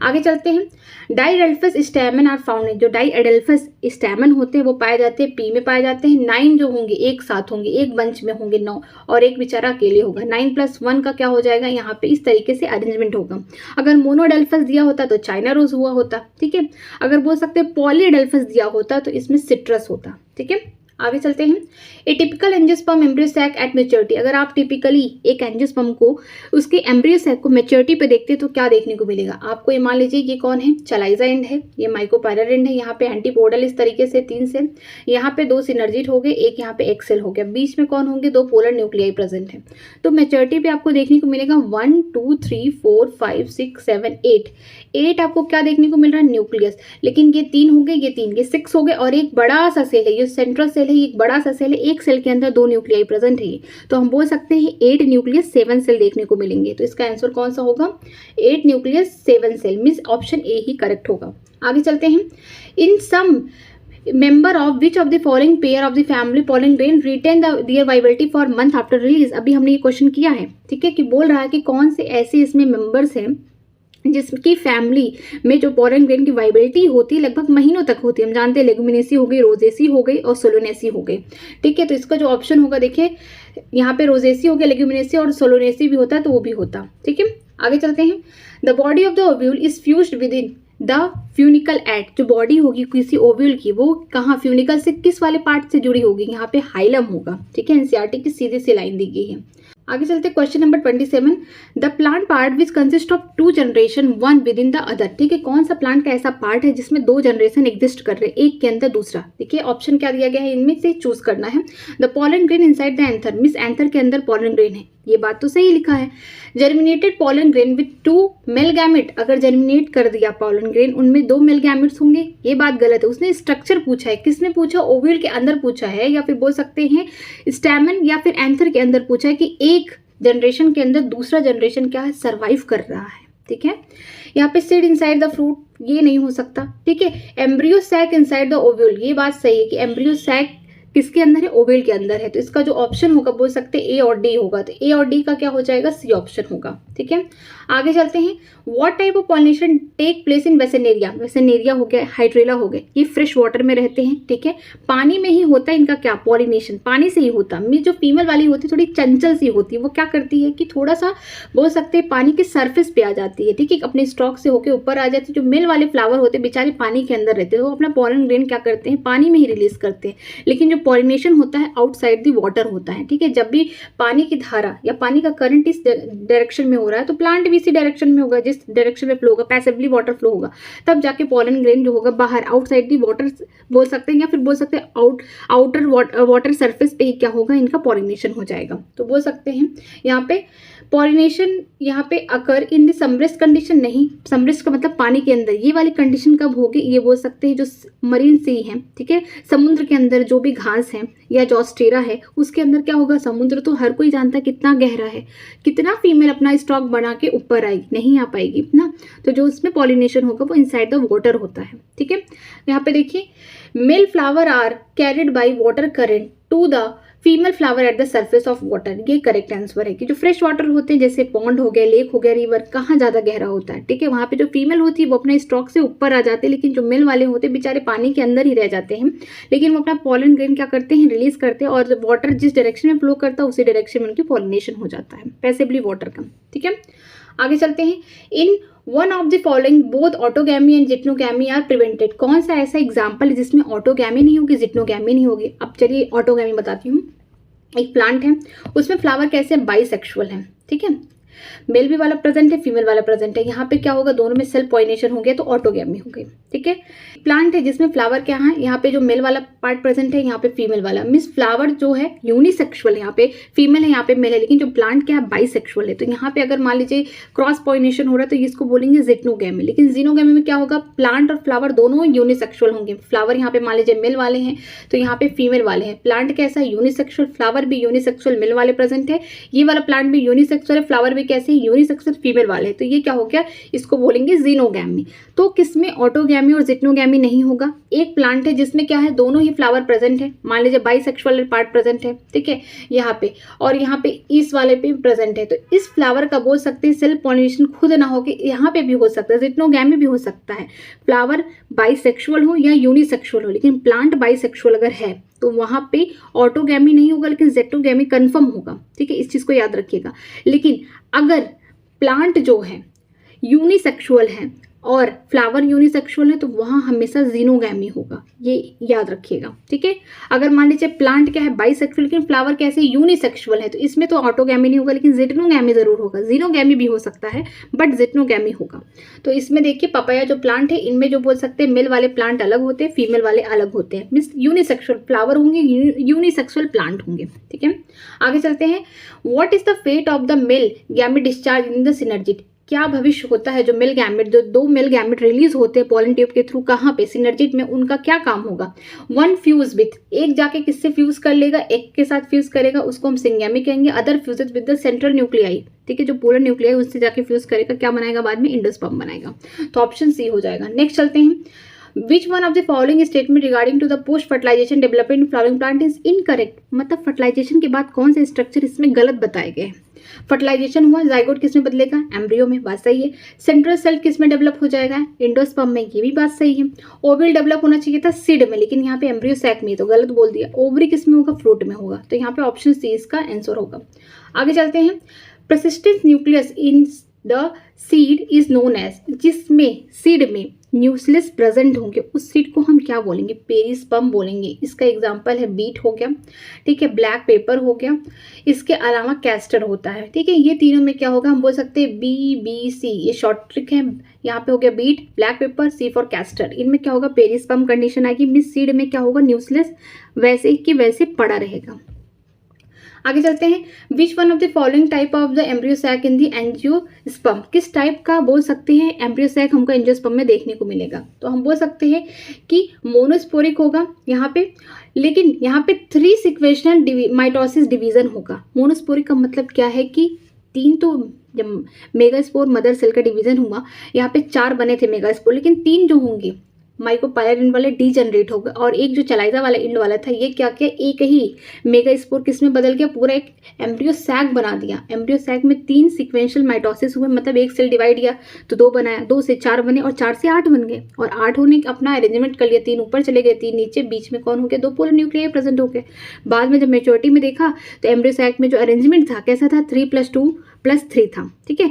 आगे चलते हैं। डाइएडेल्फस स्टैमेन आर फाउंड। जो डाइएडेल्फस स्टैमेन होते हैं वो पाए जाते हैं पी में पाए जाते हैं। 9 जो होंगे एक साथ होंगे, एक बंच में होंगे 9, और एक बेचारा अकेले होगा। 9+1 का क्या हो जाएगा, यहाँ पे इस तरीके से अरेंजमेंट होगा। अगर मोनोडेल्फस दिया होता तो चाइना रोज हुआ होता। ठीक है, अगर बोल सकते हैं पॉलीडेल्फस दिया होता तो इसमें सिट्रस होता। ठीक है, आगे चलते हैं। A typical angiosperm embryo sac at maturity. अगर आप टिपिकली एक एंजियोस्पर्म को उसके एम्ब्रियो सैक को मेच्योरिटी पे देखते हैं तो क्या देखने को मिलेगा आपको। ये मान लीजिए ये कौन है, चलाइजा एंड है, ये माइकोपायलर एंड है, यहाँ पे एंटीपोडल इस तरीके से 3 सेल, यहाँ पे 2 सिनर्जिट हो गए, एक यहाँ पे एक्सेल हो गया, बीच में कौन होंगे, 2 पोलर न्यूक्लियाई प्रेजेंट है। तो मेच्योरिटी पे आपको देखने को मिलेगा 1 2 3 4 5 6 7 8 आपको क्या देखने को मिल रहा है, न्यूक्लियस। लेकिन ये 3 हो गए, ये 3, ये 6 हो गए, और एक बड़ा सा सेल है, ये सेंट्रल सेल है, एक बड़ा सा सेल है, एक सेल के अंदर 2 न्यूक्लियाई प्रेजेंट है। तो हम बोल सकते हैं 8 न्यूक्लियस 7 सेल देखने को मिलेंगे। तो इसका आंसर कौन सा होगा, 8 nucleus 7 cell, means option A ही करेक्ट होगा। आगे चलते हैं। In some member of which of the following pair of the family pollen grain retain their viability for month after release. अभी हमने ये क्वेश्चन किया है। ठीक है, कि बोल रहा है कि कौन से ऐसे इसमें मेंबर्स हैं जिसकी फैमिली में जो पॉलन ग्रेन की वाइबिलिटी होती है लगभग महीनों तक होती है। हम जानते हैं लेगुमिनेसी हो गई, रोजेसी हो गई और सोलोनेसी हो गई। ठीक है, तो इसका जो ऑप्शन होगा देखिए यहाँ पे रोजेसी हो गया, लेगुमिनेसी और सोलोनेसी भी होता है, तो वो भी होता। ठीक है, आगे चलते हैं। The body of the ovule is fused with in the funicle at. जो बॉडी होगी किसी ओव्यूल की वो कहाँ, फ्यूनिकल से किस वाले पार्ट से जुड़ी होगी, यहाँ पे हाइलम होगा। ठीक है, एनसीईआरटी की सीधी सी लाइन दी गई है। आगे चलते question number 27। The plant part which consist of 2 generation 1 with in the other. ठीक है, कौन सा प्लांट का ऐसा पार्ट है जिसमें 2 जनरेशन एग्जिस्ट कर रहे हैं, एक के अंदर दूसरा। देखिए ऑप्शन क्या दिया गया है, इनमें से चूज करना है। The pollen grain inside the anther, means anther के अंदर पॉलन ग्रेन है, ये बात तो सही लिखा है। Germinated pollen grain with 2 male gamete, अगर जर्मिनेट कर दिया पॉलन ग्रेन, उनमें 2 मेल गैमेट्स होंगे, ये बात गलत है। उसने स्ट्रक्चर पूछा है, किसने पूछा, ओव्यूल के अंदर पूछा है, या फिर बोल सकते हैं स्टैमेन या फिर एंथर के अंदर पूछा है कि एक जनरेशन के अंदर दूसरा जनरेशन क्या है, सर्वाइव कर रहा है। ठीक है, यहाँ पे सीड इनसाइड द फ्रूट, ये नहीं हो सकता। ठीक है, embryo sac inside the ovule, ये बात सही है कि एम्ब्रियो सैक किसके अंदर है, ओवेल के अंदर है। तो इसका जो ऑप्शन होगा बोल सकते हैं ए और डी होगा, तो ए और डी का क्या हो जाएगा, सी ऑप्शन होगा। ठीक है, आगे चलते हैं। What type of pollination take place in vallisneria, vallisneria हो गया, हाइड्रेला हो गए, ये फ्रेश वाटर में रहते हैं। ठीक है, पानी में ही होता है इनका क्या, पॉलिनेशन पानी से ही होता है। जो फीमेल वाली होती है थोड़ी चंचल सी होती है, वो क्या करती है कि थोड़ा सा बोल सकते हैं पानी के सरफेस पे आ जाती है। ठीक है, अपने स्टॉक से होकर ऊपर आ जाती है। जो मेल वाले फ्लावर होते हैं बेचारे पानी के अंदर रहते हैं, वो अपना पॉलन ग्रेन क्या करते हैं, पानी में ही रिलीज करते हैं। लेकिन जो पॉलिनेशन होता है आउटसाइड दी वाटर होता है। ठीक है, जब भी पानी की धारा या पानी का करंट इस डायरेक्शन में हो रहा है तो प्लांट भी इसी डायरेक्शन में होगा, जिस डायरेक्शन में फ्लो होगा, पैसिवली वाटर फ्लो होगा, तब जाके पॉलन ग्रेन जो होगा बाहर आउटसाइड दी वाटर बोल सकते हैं, या फिर बोल सकते हैं आउटर वाटर सरफेस पे ही क्या होगा, इनका पॉलिनेशन हो जाएगा। तो बोल सकते हैं यहाँ पे पॉलिनेशन यहाँ पे अकर इन द सबमर्ज्ड कंडीशन, नहीं, सबमर्ज्ड का मतलब पानी के अंदर। ये वाली कंडीशन कब होगी, ये बोल सकते हैं जो मरीन सी है। ठीक है, समुद्र के अंदर जो भी घास है या जॉस्टेरा है उसके अंदर क्या होगा, समुद्र तो हर कोई जानता है कितना गहरा है, कितना फीमेल अपना स्टॉक बना के ऊपर आएगी, नहीं आ पाएगी ना। तो जो उसमें पॉलिनेशन होगा वो इनसाइड द वाटर होता है। ठीक है, यहाँ पे देखिए, male flower are carried by water current to the female flower at the surface of water, ये करेक्ट आंसर है। कि जो फ्रेश वाटर होते हैं जैसे पॉन्ड हो गया, लेक हो गया, रिवर, कहाँ ज़्यादा गहरा होता है। ठीक है, वहाँ पे जो फीमेल होती है वो अपने स्टॉक से ऊपर आ जाते हैं, लेकिन जो मेल वाले होते हैं बेचारे पानी के अंदर ही रह जाते हैं, लेकिन वो अपना पॉलन ग्रेन क्या करते हैं, रिलीज करते हैं, और वाटर जिस डायरेक्शन में फ्लो करता है उसी डायरेक्शन में उनकी पॉलिनेशन हो जाता है, पैसिवली वाटर का। ठीक है, आगे चलते हैं। In one of the following both autogamy and geitonogamy are prevented, कौन सा ऐसा एग्जाम्पल है जिसमें ऑटोगैमी नहीं होगी, जिटनोगैमी नहीं होगी। अब चलिए ऑटोगैमी बताती हूँ। एक प्लांट है, उसमें फ्लावर कैसे बाइसेक्सुअल है। ठीक है, मेल भी वाला प्रेजेंट है, फीमेल वाला प्रेजेंट है। यहाँ पे क्या होगा, दोनों में सेल्फ पॉलिनेशन हो गया तो ऑटोगैमी हो गई। ठीक है, प्लांट है जिसमें फ्लावर क्या है, यहाँ पे जो मेल वाला पार्ट प्रेजेंट है, यहाँ पे फीमेल वाला, मीन्स फ्लावर जो है यूनिसेक्सुअल है, यहाँ पे फीमेल है, यहाँ पे मेल है, लेकिन जो प्लांट क्या है बाइसेक्सुअल है। तो यहाँ पे अगर मान लीजिए क्रॉस पॉलिनेशन हो रहा है तो इसको बोलेंगे जिटनोगैमी। लेकिन जिनोगैमी में क्या होगा, प्लांट और फ्लावर दोनों यूनिसेक्सुअल होंगे। फ्लावर यहाँ पे मान लीजिए मेल वाले हैं तो यहाँ पे फीमेल वाले हैं। प्लांट कैसा है, यूनिसेक्सुअल, फ्लावर भी यूनिसेक्सुअल, मेल वाले प्रेजेंट है। ये वाला प्लांट भी यूनिसेक्सुअल है, फ्लावर भी कैसे यूनिसेक्सुअल, फीमेल वाले हैं। तो ये क्या हो गया, इसको बोलेंगे जिनोगैमी। तो किसमें ऑटोगैमी और जिटनोगैमी नहीं होगा। एक प्लांट है जिसमें क्या है, दोनों ही फ्लावर प्रेजेंट है, मान लीजिए बाइसेक्सुअल पार्ट प्रेजेंट है। ठीक है, यहाँ पे और यहाँ पे इस वाले पे प्रेजेंट है, तो इस फ्लावर का बोल सकते हैं सेल्फ पॉलिनेशन खुद ना हो के यहाँ पे भी हो सकता है, जिटनोगैमी भी हो सकता है। फ्लावर बाइसेक्सुअल हो या यूनिसेक्सुअल हो, लेकिन प्लांट बाइसेक्सुअल अगर है तो वहाँ पे ऑटोगैमी नहीं होगा, लेकिन जिटनोगैमी कन्फर्म होगा। ठीक है, इस चीज़ को याद रखिएगा। लेकिन अगर प्लांट जो है यूनिसेक्सुअल है और फ्लावर यूनिसेक्सुअल है तो वहाँ हमेशा जिनोगैमी होगा, ये याद रखिएगा। ठीक है, अगर मान लीजिए प्लांट क्या है बाइसेक्सुअल लेकिन फ्लावर कैसे यूनिसेक्सुअल है तो इसमें तो ऑटोगैमी नहीं होगा, लेकिन जिटनोगैमी जरूर होगा। जिनोगैमी भी हो सकता है बट जिटनोगैमी होगा। तो इसमें देखिए पपाया जो प्लांट है इनमें जो बोल सकते हैं मेल वाले प्लांट अलग होते हैं, फीमेल वाले अलग होते हैं, मीन्स यूनिसेक्सुअल फ्लावर होंगे, यूनिसेक्सुअल प्लांट होंगे। ठीक है, आगे चलते हैं। What is the fate of the male gamete discharge in the synergid, क्या भविष्य होता है जो मेल गैमेट, जो 2 मेल गैमेट रिलीज होते हैं पॉलन ट्यूब के थ्रू, कहाँ पे, सिनर्जिड में, उनका क्या काम होगा। 1 फ्यूज विथ, एक जाके किससे फ्यूज कर लेगा, एक के साथ फ्यूज करेगा, उसको हम सिंगैमी कहेंगे। Other fuses with the central nuclei, ठीक है, जो पोलर न्यूक्लियाई उससे जाके फ्यूज करेगा, क्या बनाएगा बाद में, एंडोस्पर्म बनाएगा। तो ऑप्शन सी हो जाएगा। नेक्स्ट चलते हैं। Which one of the following statement regarding to the post fertilization development in flowering plant is incorrect, मतलब फर्टिलाइजेशन के बाद कौन से स्ट्रक्चर इसमें गलत बताए गए हैं। फर्टिलाइजेशन हुआ, जाइगोट किस में बदलेगा, एम्ब्रियो में, बात सही है। सेंट्रल सेल किस में डेवलप हो जाएगा, एंडोस्पर्म में, ये भी बात सही है। ओवरी डेवलप होना चाहिए था सीड में, लेकिन यहाँ पे एम्ब्रियो सैक में, तो गलत बोल दिया। ओवरी किस में होगा, फ्रूट में होगा, तो यहाँ पे ऑप्शन सी इसका आंसर होगा। आगे चलते हैं। Persistent nucleus in the seed is known as, जिसमें सीड में न्यूक्लियस प्रेजेंट होंगे उस सीड को हम क्या बोलेंगे, पेरिस्पर्म बोलेंगे। इसका एग्जांपल है बीट हो गया, ठीक है, ब्लैक पेपर हो गया, इसके अलावा कैस्टर होता है। ठीक है, ये तीनों में क्या होगा, हम बोल सकते हैं BBC, ये शॉर्ट ट्रिक है। यहाँ पे हो गया beet, black pepper, C for castor, इनमें क्या होगा, पेरिस्पर्म कंडीशन आएगी। मिस सीड में क्या होगा, न्यूक्लियस वैसे कि वैसे पड़ा रहेगा। आगे चलते हैं, which one of the following type of the embryo sac in the angiosperm, किस टाइप का बोल सकते हैं एम्ब्रियो सैक हमको एंजियोस्पर्म में देखने को मिलेगा। तो हम बोल सकते हैं कि मोनोस्पोरिक होगा यहाँ पे, लेकिन यहाँ पे 3 सिक्वेशनल माइटोसिस डिवीजन होगा। मोनोस्पोरिक का मतलब क्या है कि 3 तो जब मेगास्पोर मदर सेल का डिवीजन हुआ, यहाँ पे 4 बने थे मेगास्पोर, लेकिन 3 जो होंगे माइक्रोपायलर इंड वाले डीजनरेट हो गए, और एक जो चलाइजा वाला इंड वाला था ये क्या किया, एक ही मेगास्पोर किस में बदल गया, पूरा एक एम्ब्रियो सैक बना दिया। एम्ब्रियो सैक में 3 सिक्वेंशियल माइटोसिस हुए, मतलब एक सेल डिवाइड किया तो 2 बनाया, 2 से 4 बने और 4 से 8 बन गए, और 8 होने का अपना अरेंजमेंट कर लिया, 3 ऊपर चले गए, 3 नीचे, बीच में कौन हो गया, 2 पोलर न्यूक्लियाई प्रेजेंट हो गए। बाद में जब मेच्योरिटी में देखा तो एम्ब्रियो सैक में जो अरेंजमेंट था कैसा था, 3+2+3 था। ठीक है,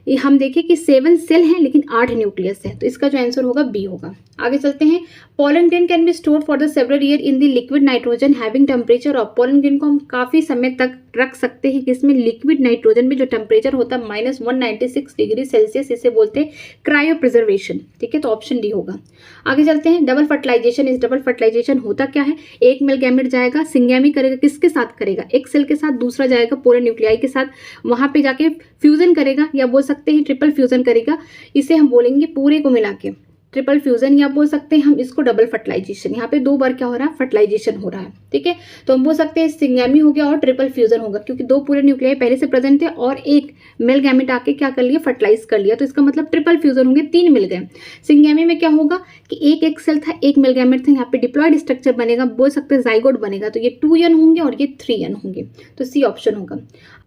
ये हम देखें कि 7 सेल हैं लेकिन 8 न्यूक्लियस है, तो इसका जो आंसर होगा बी होगा। आगे चलते हैं, pollen grain can be store for the several year in the liquid nitrogen having temperature of, pollen grain को हम काफ़ी समय तक रख सकते हैं किसमें, लिक्विड नाइट्रोजन में जो टेम्परेचर होता है -196 डिग्री सेल्सियस, इसे बोलते हैं क्रायो प्रिजर्वेशन। ठीक है, तो ऑप्शन डी होगा। आगे चलते हैं, डबल फर्टिलाइजेशन। इस डबल फर्टिलाइजेशन होता क्या है, एक मेल गैमेट जाएगा, सिंगैमी करेगा, किसके साथ करेगा, एक सेल के साथ, दूसरा जाएगा पोलर न्यूक्लियाई के साथ, वहां पे जाके फ्यूजन करेगा, या बोल सकते हैं ट्रिपल फ्यूजन करेगा, इसे हम बोलेंगे पूरे को मिला के ट्रिपल फ्यूजन, या बोल सकते हैं हम इसको डबल फर्टिलाइजेशन। यहाँ पे 2 बार क्या हो रहा है, फर्टिलाइजेशन हो रहा है। ठीक है, तो हम बोल सकते हैं सिंगैमी हो गया और ट्रिपल फ्यूजन होगा, क्योंकि 2 पूरे न्यूक्लियाई पहले से प्रेजेंट थे और एक मेल गैमेट आके क्या कर लिया, फर्टिलाइज कर लिया, तो इसका मतलब ट्रिपल फ्यूजन होंगे, 3 मिल गए। सिंगैमी में क्या होगा कि एक सेल था, एक मेल गैमेट था, यहाँ पे डिप्लॉयड स्ट्रक्चर बनेगा, बोल सकते हैं जाइगोट बनेगा, तो ये 2n होंगे और ये 3n होंगे, तो सी ऑप्शन होगा।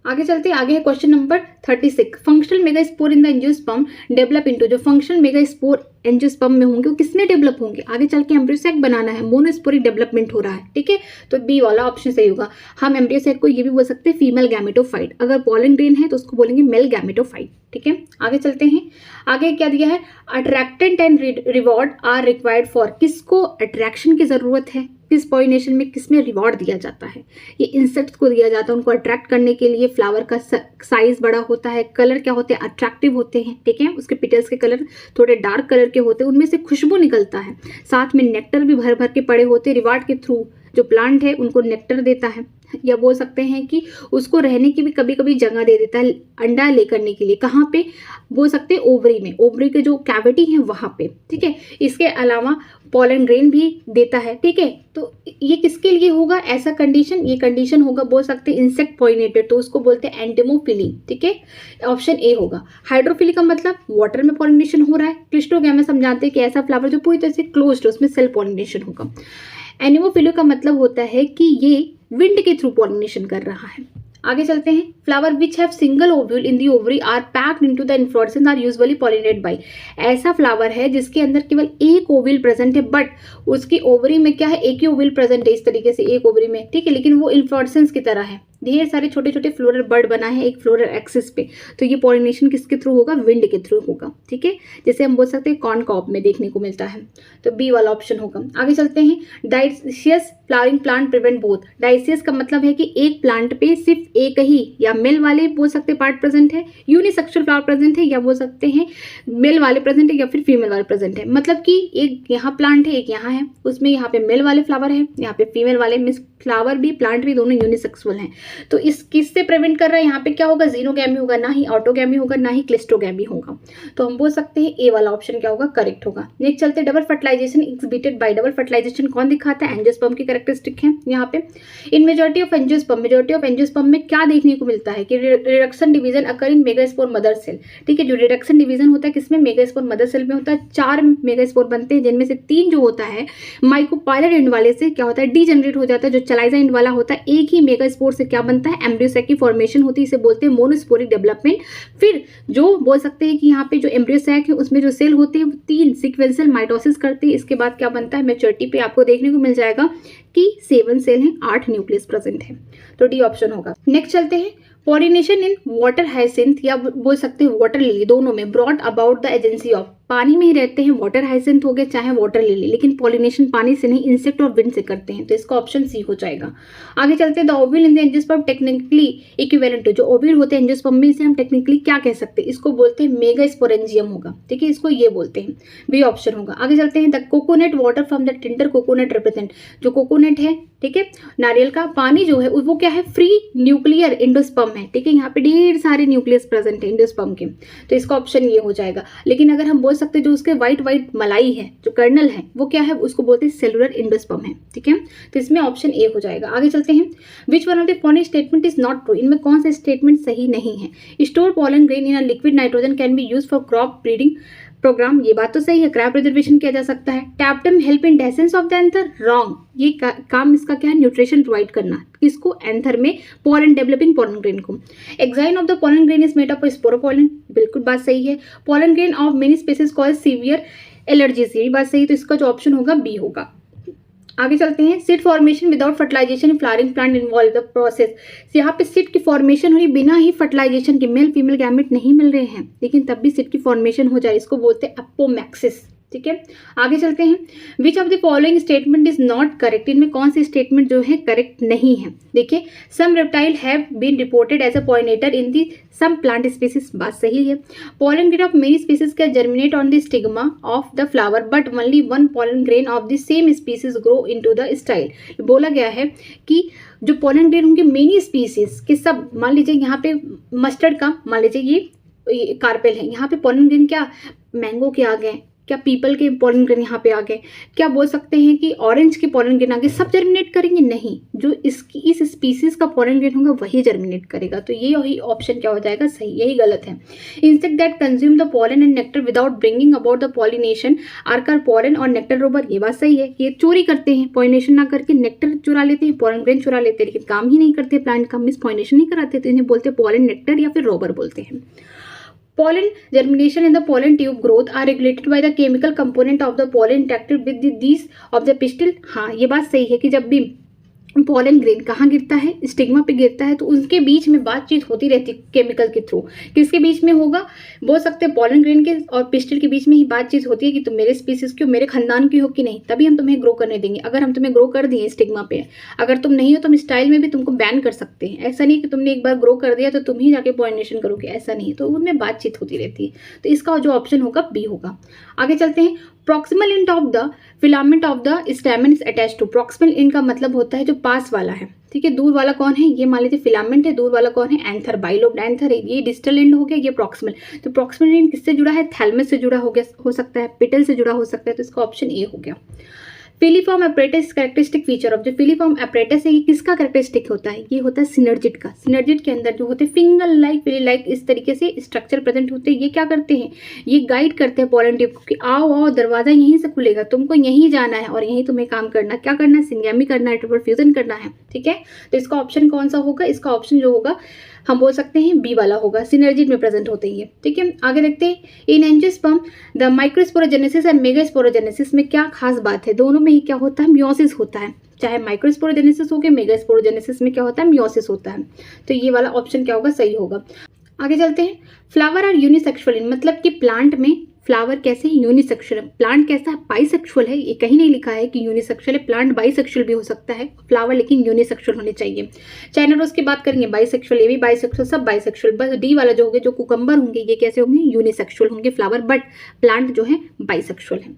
आगे चलते हैं, आगे है question number 36, functional megaspore in the angiosperm develop into, जो फंक्शनल मेगास्पोर एंजियोस्पर्म में होंगे वो किसमें डेवलप होंगे, आगे चल के एम्ब्रियो सैक बनाना है, मोनोस्पोरिक डेवलपमेंट हो रहा है। ठीक है, तो बी वाला ऑप्शन सही होगा। हम एम्ब्रियो सैक को ये भी बोल सकते हैं फीमेल गैमेटोफाइट, अगर पोलन ग्रेन है तो उसको बोलेंगे मेल गैमेटोफाइट। ठीक है, आगे चलते हैं, आगे क्या दिया है, attractant and reward are required for, किसको अट्रैक्शन की जरूरत है, किस पॉलिनेशन में किसमें रिवॉर्ड दिया जाता है, ये इंसेक्ट्स को दिया जाता है, उनको अट्रैक्ट करने के लिए। फ्लावर का साइज बड़ा होता है, कलर क्या होते हैं, अट्रैक्टिव होते हैं। ठीक है, उसके पिटल्स के कलर थोड़े डार्क कलर के होते हैं, उनमें से खुशबू निकलता है, साथ में नेक्टर भी भर भर के पड़े होते हैं। रिवॉर्ड के थ्रू जो प्लांट है उनको नेक्टर देता है, या बोल सकते हैं कि उसको रहने की भी कभी कभी जगह दे देता है अंडा ले करने के लिए। कहाँ पे बोल सकते हैं, ओवरी में, ओवरी के जो कैविटी है वहाँ पे। ठीक है, इसके अलावा पोलन ग्रेन भी देता है। ठीक है, तो ये किसके लिए होगा ऐसा कंडीशन, ये कंडीशन होगा बोल सकते हैं इंसेक्ट पॉलिनेटेड, तो उसको बोलते हैं एंटेमोफिली। ठीक है, ऑप्शन ए होगा। हाइड्रोफिली का मतलब वाटर में पॉलिनेशन हो रहा है। क्लिस्टोगैमा समझाते हैं कि ऐसा फ्लावर जो पूरी तरह से क्लोज्ड, उसमें सेल पॉलिनेशन होगा। एनिमोफिली का मतलब होता है कि ये विंड के थ्रू पॉलिनेशन कर रहा है। आगे चलते हैं, flower which have single ovule in the ovary are packed into the inflorescence are usually pollinated by, ऐसा फ्लावर है जिसके अंदर केवल एक ओव्यूल प्रेजेंट है, बट उसकी ओवरी में क्या है, एक ही ओव्यूल प्रेजेंट है, इस तरीके से एक ओवरी में। ठीक है, लेकिन वो इन्फ्लोरेसेंस की तरह है, ढेर सारे छोटे छोटे फ्लोरल बर्ड बना है एक फ्लोरल एक्सिस पे, तो ये पॉलिनेशन किसके थ्रू होगा, विंड के थ्रू होगा। ठीक है, जैसे हम बोल सकते हैं कॉर्न कॉप में देखने को मिलता है, तो बी वाला ऑप्शन होगा। आगे चलते हैं, dioecious flowering plant prevent both, dioecious का मतलब है कि एक प्लांट पे सिर्फ एक ही या मेल वाले बोल सकते हैं पार्ट प्रेजेंट है, यूनिसेक्सुअल फ्लावर प्रेजेंट है, या बोल सकते हैं मेल वाले प्रेजेंट है या फिर फीमेल वाले प्रेजेंट है। मतलब कि एक यहाँ प्लांट है, एक यहाँ है, उसमें यहाँ पे मेल वाले फ्लावर है, यहाँ पे फीमेल वाले, मिस फ्लावर भी प्लांट भी दोनों यूनिसेक्सुअल हैं। तो इस किससे प्रिवेंट कर रहा है, यहाँ पे क्या होगा, जीनोगैमी होगा, ना ही ऑटोगैमी होगा, ना ही क्लिस्टोगैमी होगा। तो हम बोल सकते हैं ए वाला ऑप्शन क्या होगा, करेक्ट होगा। नेक्स्ट चलते हैं, double fertilization exhibited by, double fertilization कौन दिखाता है, एंजियोस्पर्म की कैरेक्टरिस्टिक है यहाँ पे। इन मेजॉरिटी ऑफ एंजियोस्पर्म में क्या देखने को मिलता है कि रिडक्शन डिवीजन अकर इन मेगास्पोर मदर सेल। ठीक है, जो रिडक्शन डिवीजन होता है किसमें, मेगास्पोर मदर सेल में होता है। 4 मेगास्पोर बनते हैं, जिनमें से 3 जो होता है माइक्रोपाइलर एंड वाले से क्या होता है, डीजनरेट हो जाता है। जो चलाइजा एंड वाला होता है, एक ही मेगास्पोर से क्या बनता है, एम्ब्रियो सैक की फॉर्मेशन होती है, इसे बोलते हैं मोनोस्पोरिक डेवलपमेंट। फिर जो बोल सकते हैं कि यहाँ पे जो एम्ब्रियो सैक है उसमें जो सेल होते हैं वो 3 सीक्वेंशियल माइटोसिस करते हैं। इसके बाद क्या बनता है, मैच्योरिटी पे आपको देखने को मिल जाएगा कि 7 सेल हैं, 8 न्यूक्लियस प्रेजेंट है, तो डी ऑप्शन होगा। नेक्स्ट चलते हैं, पॉलिनेशन इन वाटर हाइसिंथ या बोल सकते हैं वाटर लिली, दोनों में brought about the agency of, पानी में ही रहते हैं, वाटर हाइसेंथ हो गए चाहे वाटर लिली, लेकिन पॉलिनेशन पानी से नहीं इंसेक्ट और विंड से करते हैं, तो इसका ऑप्शन सी हो जाएगा। आगे चलते हैं, the ovule in the angiosperm technically equivalent to, जो ओव्यूल होते हैं एंजियोस्पर्म में, इसे हम टेक्निकली क्या कह सकते हैं, इसको बोलते हैं मेगास्पोरेंजियम होगा, ठीक है, इसको ये बोलते हैं, बी ऑप्शन होगा। आगे चलते हैं, the coconut water from the tender coconut represent, जो कोकोनट है, ठीक है, नारियल का पानी जो है वो क्या है, फ्री न्यूक्लियर एंडोस्पर्म है, ठीक है, यहाँ पे ढेर सारे न्यूक्लियस प्रेजेंट है एंडोस्पर्म के, तो इसका ऑप्शन ये हो जाएगा। लेकिन अगर हम बोल सकते हैं जो उसके व्हाइट व्हाइट मलाई है, जो कर्नल है, वो क्या है, उसको बोलते हैं सेलुलर एंडोस्पर्म है, ठीक है, तो इसमें ऑप्शन ए हो जाएगा। आगे चलते हैं, which one of the following statement is not true, इनमें कौन सा स्टेटमेंट सही नहीं है। Store pollen grain in a liquid nitrogen can be use for crop breeding programme, ये बात तो सही है, क्रॉप प्रिजर्वेशन किया जा सकता है। Tapetum help in dehiscence of the anther, wrong, ये काम इसका क्या है, न्यूट्रिशन प्रोवाइड करना, किसको, एंथर में पॉलन, डेवलपिंग पॉलन ग्रेन को। Exine of the pollen grain is made up of sporopollenin, बिल्कुल बात सही है। Pollen grain of many species cause severe allergies, ये बात सही, तो इसका जो ऑप्शन होगा बी होगा। आगे चलते हैं, seed formation without fertilization in flowering plant involve the process, यहाँ पे सीड की फॉर्मेशन हो रही बिना ही फर्टिलाइजेशन के, मेल फीमेल गैमेट नहीं मिल रहे हैं लेकिन तब भी सीड की फॉर्मेशन हो जाए, इसको बोलते हैं अपोमैक्सिस, ठीक है। आगे चलते हैं, which of the following statement is not correct, इनमें कौन से स्टेटमेंट जो है करेक्ट नहीं है। देखिए, some reptile have been reported as a pollinator in the some plant species, बात सही है। Pollen grain of many species can germinate on the stigma of the flower but only one pollen grain of the same species grow into the style, बोला गया है कि जो pollen grain होंगे many species के सब, मान लीजिए यहाँ पे मस्टर्ड का, मान लीजिए ये कार्पेल है, यहाँ पे पॉलन ग्रेन क्या मैंगो के आ गए, क्या पीपल के पॉलन ग्रेन यहाँ पे आ गए, क्या बोल सकते हैं कि ऑरेंज के पॉलन ग्रेन आ गए, सब जर्मिनेट करेंगे, नहीं, जो इस स्पीसीज का पॉलन ग्रेन होगा वही जर्मिनेट करेगा, तो ये ऑप्शन क्या हो जाएगा, सही, यही गलत है। Insect that consume the pollen and nectar without bringing about the pollination are called pollen और नेक्टर रोबर, ये बात सही है, ये चोरी करते हैं, पॉलिनेशन ना करके नेक्टर चुरा लेते हैं, पॉलन ग्रेन चुरा लेते हैं, लेकिन काम ही नहीं करते प्लांट का, मिस पॉलिनेशन नहीं कराते, तो इन्हें बोलते हैं पॉलन नेक्टर या फिर रोबर बोलते हैं। Pollen germination and the pollen tube growth are regulated by the chemical component of the pollen interacted with these of the pistil, हाँ ये बात सही है कि जब भी पॉलन ग्रेन कहाँ गिरता है, स्टिग्मा पे गिरता है, तो उनके बीच में बातचीत होती रहती है केमिकल के थ्रू, किसके बीच में होगा, बोल सकते हैं पॉलन ग्रेन के और पिस्टिल के बीच में ही बातचीत होती है कि तुम मेरे स्पीसीज की हो, मेरे खानदान की हो कि नहीं, तभी हम तुम्हें ग्रो करने देंगे। अगर हम तुम्हें ग्रो कर दिए स्टिग्मा पे, अगर तुम नहीं हो तो हम स्टाइल में भी तुमको बैन कर सकते हैं, ऐसा नहीं कि तुमने एक बार ग्रो कर दिया तो तुम ही जाके पॉलिनेशन करोगे, ऐसा नहीं, तो उनमें बातचीत होती रहती है, तो इसका जो ऑप्शन होगा बी होगा। आगे चलते हैं, proximal end of the filament of the stamen is attach to, proximal end का मतलब होता है जो पास वाला है, ठीक है, दूर वाला कौन है, ये मान लीजिए फिलामेंट है, दूर वाला कौन है, एंथर, बाइलोब्ड एंथर है, ये डिस्टल एंड हो गया, ये प्रॉक्सिमल, तो प्रॉक्सिमल एंड किससे जुड़ा है, थैलमस से जुड़ा हो सकता है, पिटल से जुड़ा हो सकता है, तो इसका ऑप्शन ए हो गया। Filiform apparatus characteristic feature of, जो फिलीफॉर्म एपरेटस है ये किसका कैरेक्टरिस्टिक होता है, ये होता है सिनर्जिड का, सिनर्जिड के अंदर जो होते हैं फिंगर लाइक, फिली लाइक इस तरीके से स्ट्रक्चर प्रेजेंट होते हैं, ये क्या करते हैं, ये गाइड करते हैं पॉलन ट्यूब को कि आओ दरवाजा यहीं से खुलेगा, तुमको यहीं जाना है और यहीं तुम्हें काम करना, क्या करना है, सिंगैमी करना है, ट्रिपल फ्यूजन करना है, ठीक है, तो इसका ऑप्शन कौन सा होगा, इसका ऑप्शन जो होगा हम बोल सकते हैं बी वाला होगा, सिनर्जिड में प्रेजेंट होते ही है, ठीक है। आगे देखते हैं, in angiosperm the microsporogenesis and megasporogenesis में क्या खास बात है, दोनों में ही क्या होता है, मियोसिस होता है, चाहे माइक्रोस्पोरोजेनेसिस हो गया, मेगास्पोरोजेनेसिस में क्या होता है, मियोसिस होता है, तो ये वाला ऑप्शन क्या होगा, सही होगा। आगे चलते हैं, फ्लावर आर यूनिसेक्सुअल, मतलब कि प्लांट में फ्लावर कैसे यूनिसेक्सुअल है, प्लांट कैसा है, बाइसेक्सुअल है, ये कहीं नहीं लिखा है कि यूनिसेक्सुअल है, प्लांट बाइसेक्सुअल भी हो सकता है, फ्लावर लेकिन यूनिसेक्सुअल होने चाहिए। चाइना रोज की बात करेंगे बाइसेक्सुअल, ये भी बाइसेक्सुअल, सब बाइसेक्सुअल, बस डी वाला जो होंगे, जो कुकम्बर होंगे ये कैसे होंगे, यूनिसेक्सुअल होंगे फ्लावर, बट प्लांट जो है बाइसेक्सुअल है,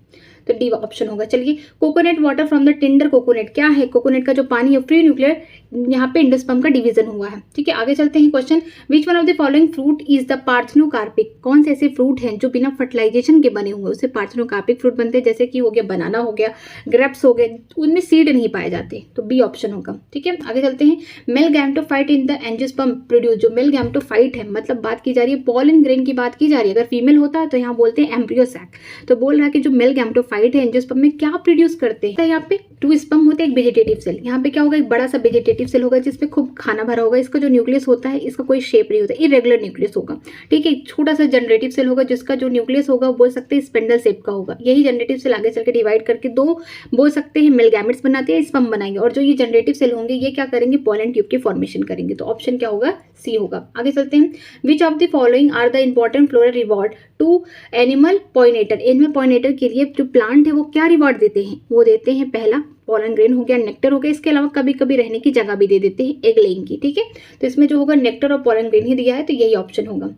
तो डी ऑप्शन होगा। चलिए, coconut water from the tender coconut, क्या है, कोकोनट का जो पानी है फ्री न्यूक्लियर, यहाँ पे एंडोस्पर्म का डिवीजन हुआ है, ठीक है। आगे चलते हैं, question, which one of the following fruit is the parthenocarpic, कौन से ऐसे फ्रूट हैं जो बिना फर्टिलाइजेशन के बने हुए उससे पार्थेनोकार्पिक फ्रूट बनते हैं, जैसे कि हो गया बनाना हो गया, ग्रेप्स हो गए, उनमें सीड नहीं पाए जाते, तो बी ऑप्शन होगा, ठीक है। आगे चलते हैं, male gametophyte in the angiosperm produce, जो मेल गैमेटोफाइट है मतलब बात की जा रही है पॉलन ग्रेन की बात की जा रही है, अगर फीमेल होता है तो यहाँ बोलते हैं एम्ब्रियो सैक, तो बोल रहा है कि जो मेल गैमेटोफाइट है एंजियोस्पर्म में क्या प्रोड्यूस करते हैं, यहाँ पे 2 स्पर्म होते हैं, एक वेजिटेटिव सेल। यहाँ पे क्या होगा, एक बड़ा सा वेजिटेटिव सेल होगा जिसपे खूब खाना भरा होगा। इसका जो न्यूक्लियस होता है इसका कोई शेप नहीं होता, इरेगुलर न्यूक्लियस होगा, ठीक है। छोटा सा जनरेटिव सेल होगा जिसका जो न्यूक्लियस होगा बोल सकते हैं स्पिंडल शेप का होगा। यही जनरेटिव सेल आगे चल के डिवाइड करके 2 बोल सकते हैं मेल गैमेट्स बनाते हैं, स्पर्म बनाएंगे। और जो ये जनरेटिव सेल होंगे ये क्या करेंगे, पॉलन ट्यूब की फॉर्मेशन करेंगे। तो ऑप्शन क्या होगा, सी होगा। आगे चलते हैं, which of the following are the important floral reward to animal pollinator. इनमें पॉलिनेटर के लिए जो प्लांट है वो क्या रिवॉर्ड देते हैं, वो देते हैं पहला पॉलन ग्रेन हो गया, नेक्टर हो गया, इसके अलावा कभी कभी रहने की जगह भी दे देते हैं एग लेइंग की, ठीक है। तो इसमें जो होगा नेक्टर और पॉलन ग्रेन ही दिया है, तो यही ऑप्शन होगा।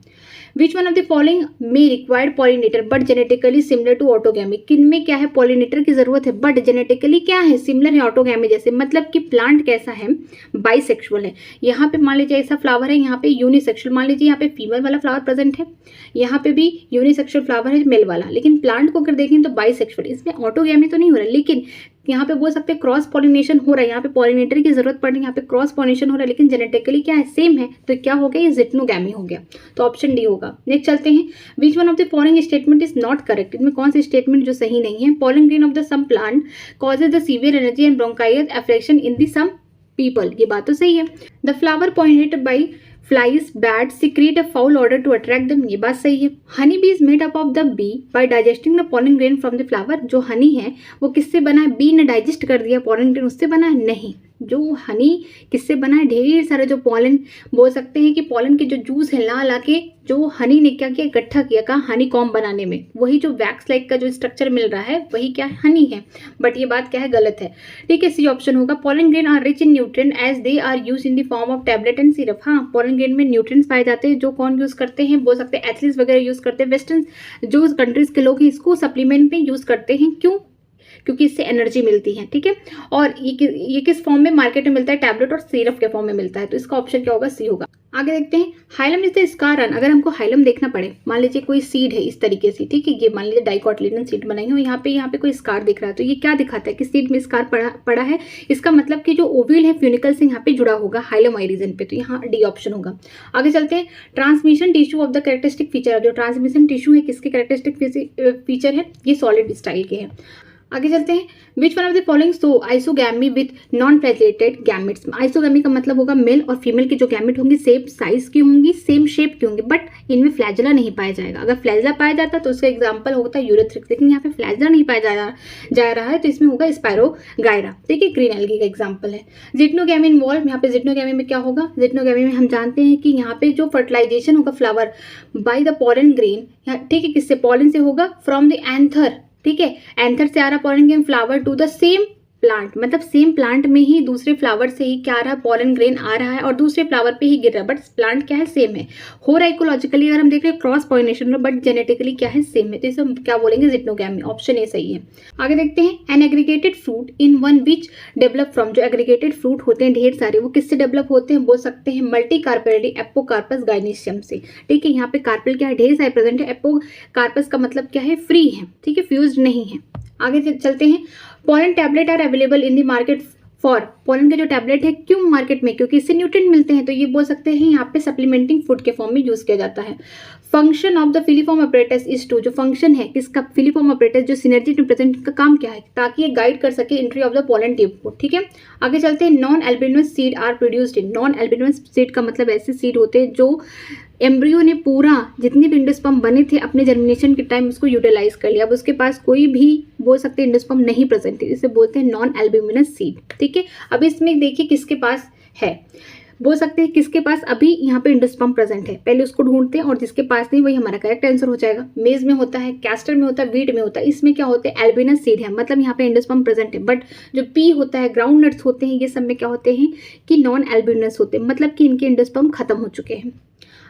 Which one of the following में required pollinator but genetically similar to autogamy. किन में क्या है, पॉलिनेटर की जरूरत है बट जेनेटिकली क्या है, सिमिलर है ऑटोगैमी जैसे। मतलब कि प्लांट कैसा है, बाइसेक्सुअल है। यहाँ पे मान लीजिए ऐसा फ्लावर है, यहाँ पे यूनिसेक्सुअल, मान लीजिए यहाँ पे फीमेल वाला फ्लावर प्रेजेंट है, यहाँ पे भी यूनिसेक्सुअल फ्लावर है मेल वाला, लेकिन प्लांट को अगर देखें तो बाइसेक्सुअल। इसमें ऑटोगैमी तो नहीं हो रहा, लेकिन यहाँ पे बोल सकते हैं क्रॉस पॉलिनेशन हो रहा है। यहाँ पे पॉलिनेटर की जरूरत पड़ रही है, यहाँ पे क्रॉस पॉलिनेशन हो रहा है, लेकिन जेनेटिकली क्या है, सेम है। तो क्या हो गया, ये जिटनोगैमी हो गया। तो ऑप्शन डी होगा। नेक्स्ट चलते हैं, which one of the following statement is not correct. इनमें कौन सी स्टेटमेंट जो सही नहीं है, pollen grain of the some plant causes the severe energy and bronchial affliction in the some people. ये बात तो सही है। The flower pollinated by flies bat secrete a foul order to attract them. ये बात सही है। Honey bee is made up of the bee by digesting the pollen grain from the flower. जो हनी है वो किससे बना है, बी ने डाइजेस्ट कर दिया, पॉलन ग्रेन उससे बना है नहीं। जो हनी किससे बना है, ढेर सारे जो पॉलन बोल सकते हैं कि पॉलन के जो जूस है ला के जो हनी ने क्या किया, इकट्ठा किया, कहा हनी कॉम्ब बनाने में, वही जो वैक्स लाइक का जो स्ट्रक्चर मिल रहा है वही क्या है, हनी है। बट ये बात क्या है, गलत है, ठीक है। सी ऑप्शन होगा। Pollen grain are rich in nutrient as they are use in the form of tablet and syrup. हाँ, पॉलन ग्रेन में न्यूट्रिएंट्स पाए जाते हैं जो कौन यूज करते हैं, बोल सकते हैं एथलीट्स वगैरह यूज करते हैं। वेस्टर्न जो कंट्रीज के लोग हैं इसको सप्लीमेंट में यूज करते हैं। क्यों, क्योंकि इससे एनर्जी मिलती है, ठीक है। और ये किस फॉर्म में मार्केट में मिलता है, टैबलेट और सिरप के फॉर्म में मिलता है। तो इसका ऑप्शन क्या होगा, सी होगा। आगे देखते हैं, hilum is the scar run. अगर हमको हाइलम देखना पड़े, मान लीजिए कोई सीड है इस तरीके से, ठीक है, ये मान लीजिए डाइकोटिलेडन सीड बनाई हो, यहाँ पे कोई स्कार दिख रहा है, तो ये क्या दिखाता है कि सीड में स्कार पड़ा है। इसका मतलब कि जो ओव्यूल है फ्यूनिकल से यहाँ पे जुड़ा होगा हाइलम रीजन पे, तो यहाँ डी ऑप्शन होगा। आगे चलते हैं, transmission tissue of the characteristic feature. जो ट्रांसमिशन टिश्यू है किसके कैरेक्टरिस्टिक फीचर है, ये सॉलिड स्टाइल के हैं। आगे चलते हैं, which one of the following so isogamy with non flagellated gametes. Isogamy का मतलब होगा मेल और फीमेल की जो गैमेट होंगी सेम साइज की होंगी, सेम शेप की होंगी, बट इनमें फ्लैजिला नहीं पाया जाएगा। अगर फ्लैजिला पाया जाता तो उसका एग्जांपल होता है यूरेथ्रिक्स, लेकिन यहाँ पे फ्लैजिला नहीं पाया जा रहा है, तो इसमें होगा स्पायरोगायरा, ठीक है, ग्रीन एल्गी का एग्जाम्पल है। जिटनोगैमी इन्वॉल्व, यहाँ पे जिटनोगैमी में क्या होगा, जिटनोगैमी में हम जानते हैं कि यहाँ पे जो फर्टिलाइजेशन होगा flower by the pollen grain, ठीक है, किससे, पॉलन से होगा, फ्रॉम द एंथर, ठीक है, एंथर से आ रहा pollen grain flower to the same plant, मतलब सेम प्लांट में ही दूसरे फ्लावर से ही क्या आ रहा है, पॉलन ग्रेन आ रहा है और दूसरे फ्लावर पे ही गिर रहा है, बट प्लांट क्या है, सेम है। हो रहा है इकोलॉजिकली अगर हम देख रहे हैं क्रॉस पॉलिनेशन, बट जेनेटिकली क्या है, सेम है। तो इसे हम क्या बोलेंगे, जिटनोगैमी, ऑप्शन ए सही है। आगे देखते हैं, an aggregated fruit in one which develop from. जो एग्रीगेटेड फ्रूट होते हैं ढेर सारे, वो किससे डेवलप होते हैं, बोल सकते हैं मल्टी कार्पेलिडी एपोकार्पस गाइनिशियम से, ठीक है। यहाँ पे कार्पेल क्या है, ढेर सारे प्रेजेंट है, एपोकार्पस का मतलब क्या है, फ्री है, ठीक है, फ्यूज्ड नहीं है। आगे चलते हैं, pollen tablet are available in the market for. Pollen के जो टैबलेट है क्यों मार्केट में, क्योंकि इससे न्यूट्रिएंट मिलते हैं, तो ये बोल सकते हैं यहाँ पे सप्लीमेंटिंग फूड के फॉर्म में यूज किया जाता है। Function of the filiform apparatus is to. जो फंक्शन है किसका, फिलीफॉर्म अपरेटस, जो सिनर्जी रिप्रेजेंट का काम क्या है, ताकि ये गाइड कर सके entry of the pollen tube को, ठीक है। आगे चलते हैं, non albuminous seed are produced in. Non albuminous seed का मतलब ऐसे सीड होते हैं जो एम्ब्रियो ने पूरा जितने भी इंडोस्पर्म बने थे अपने जर्मिनेशन के टाइम उसको यूटिलाइज कर लिया, अब उसके पास कोई भी बोल सकते हैं इंडोस्पर्म नहीं प्रेजेंट है, इसे बोलते हैं नॉन एल्ब्यूमिनस सीड, ठीक है। अब इसमें देखिए किसके पास है, बोल सकते हैं किसके पास अभी यहाँ पे इंडोस्पर्म प्रेजेंट है, पहले उसको ढूंढते हैं, और जिसके पास नहीं वही हमारा करेक्ट आंसर हो जाएगा। मेज में होता है, कैस्टर में होता है, वीट में होता है, इसमें क्या होते हैं, एल्बिनस सीड है, मतलब यहाँ पे इंडोस्पर्म प्रेजेंट है। बट जो पी होता है, ग्राउंड नट्स होते हैं, ये सब में क्या होते हैं कि नॉन एल्बिनस होते हैं, मतलब कि इनके इंडोस्पर्म खत्म हो चुके हैं।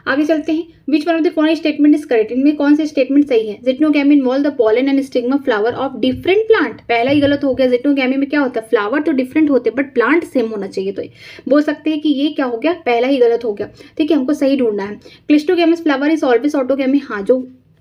आगे चलते हैं, which one of the following statement is correct. इनमें कौन से स्टेटमेंट सही है, geitonogamy involve the pollen and stigma flower of different plant. पहला ही गलत हो गया, जिटनोगैमी में क्या होता है, फ्लावर तो डिफरेंट होते हैं बट प्लांट सेम होना चाहिए, तो बोल सकते हैं कि ये क्या हो गया, पहला ही गलत हो गया, ठीक है, हमको सही ढूंढना है। Cleistogamous flower is always autogamy. हाँ, जो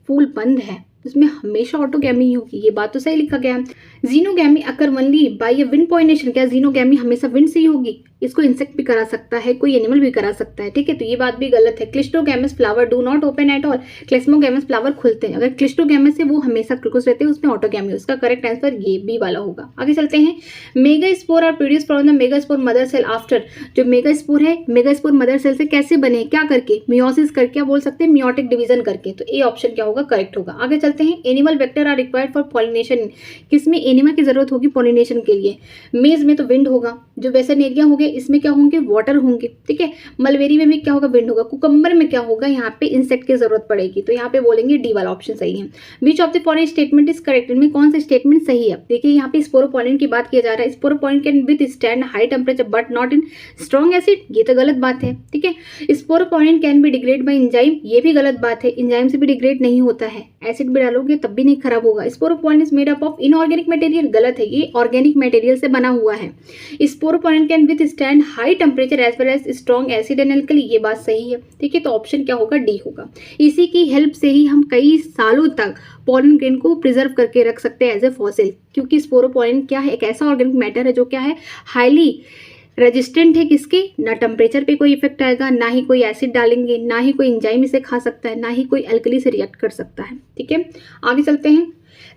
फूल बंद है उसमें हमेशा ऑटोगैमी ही होगी, ये बात तो सही लिखा गया है। Xenogamy occur only by a wind pollination. क्या जीनोगैमी हमेशा विंड से ही होगी, इसको इंसेक्ट भी करा सकता है, कोई एनिमल भी करा सकता है, ठीक है। तो ये बात भी गलत है। Cleistogamous flower do not open at all, chasmogamous flower खुलते हैं। अगर क्लिस्टोगैमस है वो हमेशा क्लोज रहते हैं, उसमें ऑटोगैमी, उसका करेक्ट आंसर ये बी वाला होगा। आगे चलते हैं। Megaspore are produce from the megaspore mother cell after, जो मेगास्पोर है मेगास्पोर मदर सेल से कैसे बने, क्या करके, मियोसिस करके, क्या बोल सकते हैं, मियोटिक डिवीजन करके। तो ए ऑप्शन क्या होगा, करेक्ट होगा। आगे चलते हैं। Animal vector are required for pollination, किसमें एनिमल की जरूरत होगी पॉलिनेशन के लिए। मेज में तो विंड होगा, जो वेस्टर्न एरिया हो गए इसमें क्या होंगे, वाटर होंगे, ठीक है। मलबेरी में भी क्या होगा, विंड होगा। कुकम्बर में क्या होगा, यहाँ पे इंसेक्ट की जरूरत पड़ेगी। तो यहाँ पे बोलेंगे डी वाला ऑप्शन सही है। Which of the following statement is correct, इनमें कौन सा स्टेटमेंट सही है। देखिए यहाँ पे स्पोरोपोलिन की बात किया जा रहा है। Sporopollenin can withstand high temperature but not in strong acid, ये तो गलत बात है, ठीक है। Sporopollenin can be degrade bye enzyme, ये भी गलत बात है, एंजाइम से भी डिग्रेड नहीं होता है। एसिड भी डालोगे तब भी नहीं खराब होगा। Sporopollenin is made up of inorganic material, गलत है, ये ऑर्गेनिक मटेरियल से बना हुआ है। Sporopollenin can withstand high temperature as well as strong acid and alkali, ये बात सही है, ठीक है। तो ऑप्शन क्या होगा, डी होगा। इसी की हेल्प से ही हम कई सालों तक पॉलन ग्रेन को प्रिजर्व करके रख सकते हैं एज ए फॉसिल, क्योंकि स्पोरोपोलिन क्या है, एक ऐसा ऑर्गेनिक मैटर है जो क्या है, हाईली रेजिस्टेंट है। किसके, ना टेम्परेचर पे कोई इफेक्ट आएगा, ना ही कोई एसिड डालेंगे, ना ही कोई एंजाइम इसे खा सकता है, ना ही कोई अल्कली से रिएक्ट कर सकता है, ठीक है। आगे चलते हैं।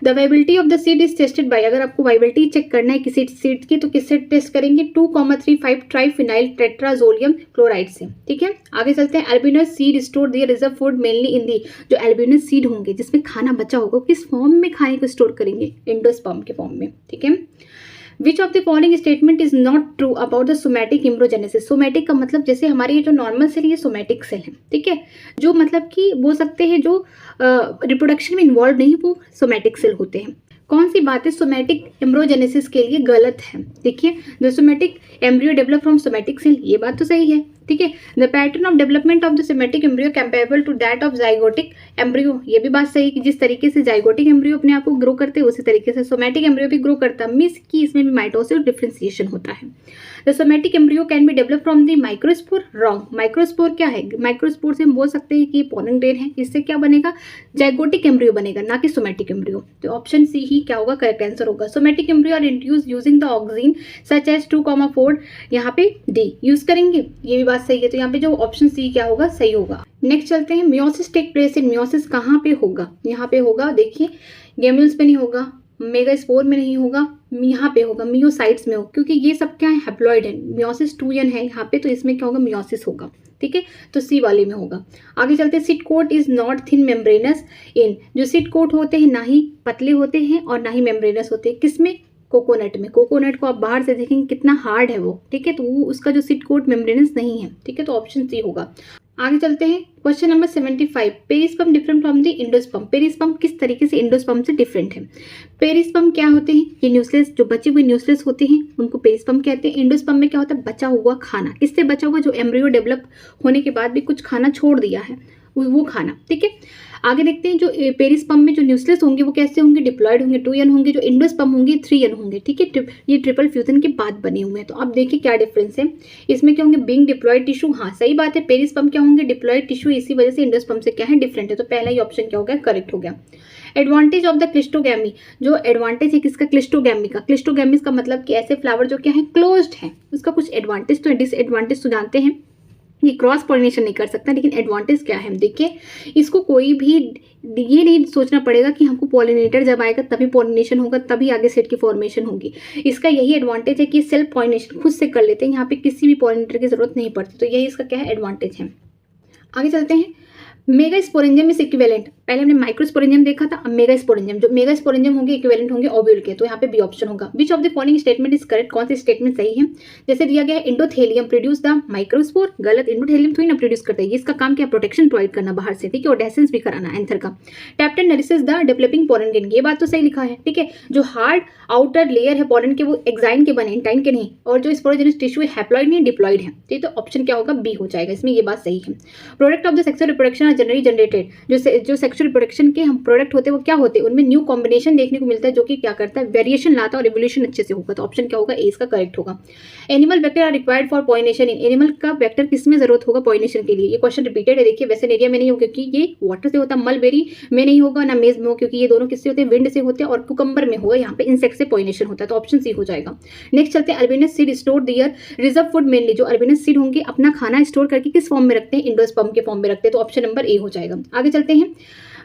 The viability of the seed is tested by, अगर आपको वाइबिलिटी चेक करना है किसी सीड की तो किससे टेस्ट करेंगे, 2,35 ट्राइफिनाइल टेट्राजोलियम क्लोराइड से, ठीक है। आगे चलते हैं। Albuminous seed store their reserve food mainly in the, जो एल्बिनस सीड होंगे जिसमें खाना बचा होगा, किस फॉर्म में खाने को स्टोर करेंगे, एंडोस्पर्म के फॉर्म में, ठीक है। विच of the following statement is not true about the somatic embryogenesis, somatic का मतलब जैसे हमारी ये जो नॉर्मल सेल, ये सोमैटिक सेल है, ठीक है। जो मतलब कि बोल सकते हैं जो रिप्रोडक्शन में इन्वॉल्व नहीं, वो सोमैटिक सेल होते हैं। कौन सी बातें सोमैटिक एम्ब्रियोजेनेसिस के लिए गलत है, देखिए। The somatic embryo develop from somatic cell, ये बात तो सही है, ठीक है। The pattern of development of the somatic embryo comparable to that of zygotic embryo, ये भी बात सही है कि जिस तरीके से जाइगोटिक एम्ब्रियो अपने आप को ग्रो करते हैं उसी तरीके से सोमैटिक एम्ब्रियो भी ग्रो करता है, मींस कि इसमें भी माइटोसिस और डिफरेंशिएशन होता है। The somatic embryo can be develop from the microspore, wrong. Microspore क्या है, माइक्रोस्पोर से हम बोल सकते हैं कि पॉलन ग्रेन है, इससे क्या बनेगा, जाइगोटिक एम्ब्रियो बनेगा, ना कि सोमैटिक एम्ब्रियो। तो ऑप्शन सी ही क्या होगा, करेक्ट आंसर होगा। Somatic embryo are introduced using the auxin such as 2,4, यहाँ पे डी यूज करेंगे, ये भी बात सही है। तो यहाँ पे जो ऑप्शन सी क्या होगा, सही होगा। नेक्स्ट चलते हैं। Meiosis take place in, meiosis कहाँ पे होगा, यहाँ पे होगा, देखिए गैम्यूल्स पे नहीं होगा, मेगास्पोर में नहीं होगा, यहाँ पे होगा, मियोसाइट्स में हो, क्योंकि ये सब क्या है, हैप्लॉइड है। मियोसिस 2n है यहाँ पे, तो इसमें क्या होगा, मियोसिस होगा, ठीक है। तो सी वाले में होगा। आगे चलते हैं। Seed coat is not thin membranous in, जो सीड कोट होते हैं ना ही पतले होते हैं और ना ही मेम्ब्रेनस होते हैं, किसमें, कोकोनट में। कोकोनट को आप बाहर से देखेंगे कितना हार्ड है वो, ठीक है। तो वो उसका जो सीड कोट मेम्ब्रेनस नहीं है, ठीक है। तो ऑप्शन सी होगा। आगे चलते हैं। Question number 75, perisperm different from the endosperm, perisperm किस तरीके से इंडोस्पर्म से डिफरेंट है। पेरिस्पर्म क्या होते हैं, ये न्यूक्लियस, जो बचे हुए न्यूक्लियस होते हैं उनको पेरिस्पर्म कहते हैं। इंडोस्पर्म में क्या होता है, बचा हुआ खाना, किससे बचा हुआ, जो एम्ब्रियो डेवलप होने के बाद भी कुछ खाना छोड़ दिया है, वो खाना, ठीक है। आगे देखते हैं। जो पेरिस्पर्म में जो न्यूक्लियस होंगे वो कैसे होंगे, डिप्लॉयड होंगे, 2n होंगे। जो इंडोस्पर्म होंगे 3n होंगे, ठीक है। ये ट्रिपल फ्यूजन के बाद बने हुए हैं। तो अब देखिए क्या डिफरेंस है इसमें, क्या होंगे, बीइंग डिप्लॉयड टिश्यू, हाँ सही बात है। पेरिस्पर्म क्या होंगे, डिप्लॉयड टिश्यू, इसी वजह से इंडोस्पर्म से क्या है, डिफरेंट है। तो पहला ही ऑप्शन क्या हो गया, करेक्ट हो गया। एडवांटेज ऑफ द क्लिस्टोगैमी, जो एडवांटेज है किसका, क्लिस्टोगैमी का। क्लिस्टोगैमी का मतलब कि ऐसे फ्लावर जो क्या है, क्लोज्ड है, उसका कुछ एडवांटेज तो है, डिसएडवांटेज तो जानते हैं, ये क्रॉस पॉलिनेशन नहीं कर सकता, लेकिन एडवांटेज क्या है, देखिए इसको कोई भी ये नहीं सोचना पड़ेगा कि हमको पॉलिनेटर जब आएगा तभी पॉलिनेशन होगा, तभी आगे सेट की फॉर्मेशन होगी। इसका यही एडवांटेज है कि सेल्फ पॉलिनेशन खुद से कर लेते हैं, यहाँ पे किसी भी पॉलिनेटर की जरूरत नहीं पड़ती। तो यही इसका क्या है, एडवांटेज है। आगे चलते हैं। मेगास्पोरेंजियम इज इक्विवेलेंट, पहले हमने माइक्रोस्पोरेंजियम देखा था, अब मेगास्पोरेंजियम, जो मेगास्पोरेंजियम होंगे इक्विवेलेंट होंगे ओव्यूल के, तो यहाँ पे बी ऑप्शन होगा। विच of the following statement is correct, कौन सी स्टेटमेंट सही है। जैसे दिया गया है, इंडोथेलियम प्रोड्यूस द माइक्रोस्पोर, गलत, इंडोथेलियम थोड़ी ना प्रोड्यूस करता है, ये इसका काम क्या, प्रोटेक्शन प्रोवाइड करना बाहर से, ठीक है, और डेसेंस भी कराना आंसर का। टैप्टन nourishes the developing pollen grain, ये बात तो सही लिखा है, ठीक है। जो हार्ड आउटर लेयर है पोलन के, वो एक्साइन के बने, इंटाइन के नहीं, और जो स्पोरोजेनस टिश्यू है हैप्लॉइड नहीं डिप्लॉइड है, तो ऑप्शन क्या होगा, बी हो जाएगा इसमें, ये बात सही है। Product of the sexual reproduction are generally generated, जो सेक्सुअल रिप्रोडक्शन के हम प्रोडक्ट होते हैं वो क्या होते हैं, उनमें न्यू कॉम्बिनेशन देखने को मिलता है जो कि क्या करता है, वेरिएशन लाता है और रिवोल्यूशन अच्छे से होगा। तो ऑप्शन क्या होगा, ए इसका करेक्ट होगा। Animal vector are required for pollination in, animal का वेक्टर किसमें जरूरत होगा पॉलिनेशन के लिए। ये क्वेश्चन रिपीटेड है, देखिए वेस्टर्न एरिया में नहीं होगा क्योंकि ये वाटर से होता है, मलबेरी में नहीं होगा, ना मेज में हो, क्योंकि ये दोनों किससे होते हैं, विंड से होते हैं, और कुकम्बर में होगा, यहाँ पे इंसेक्ट से पॉलिनेशन होता है। तो ऑप्शन सी हो जाएगा। नेक्स्ट चलते हैं, albuminous seed store their reserve food mainly, जो अल्बिनस सीड होंगे अपना खाना स्टोर करके किस फॉर्म में रखते हैं, इंडोस्पर्म के फॉर्म में रखते हैं। तो ऑप्शन नंबर ए हो जाएगा। आगे चलते हैं,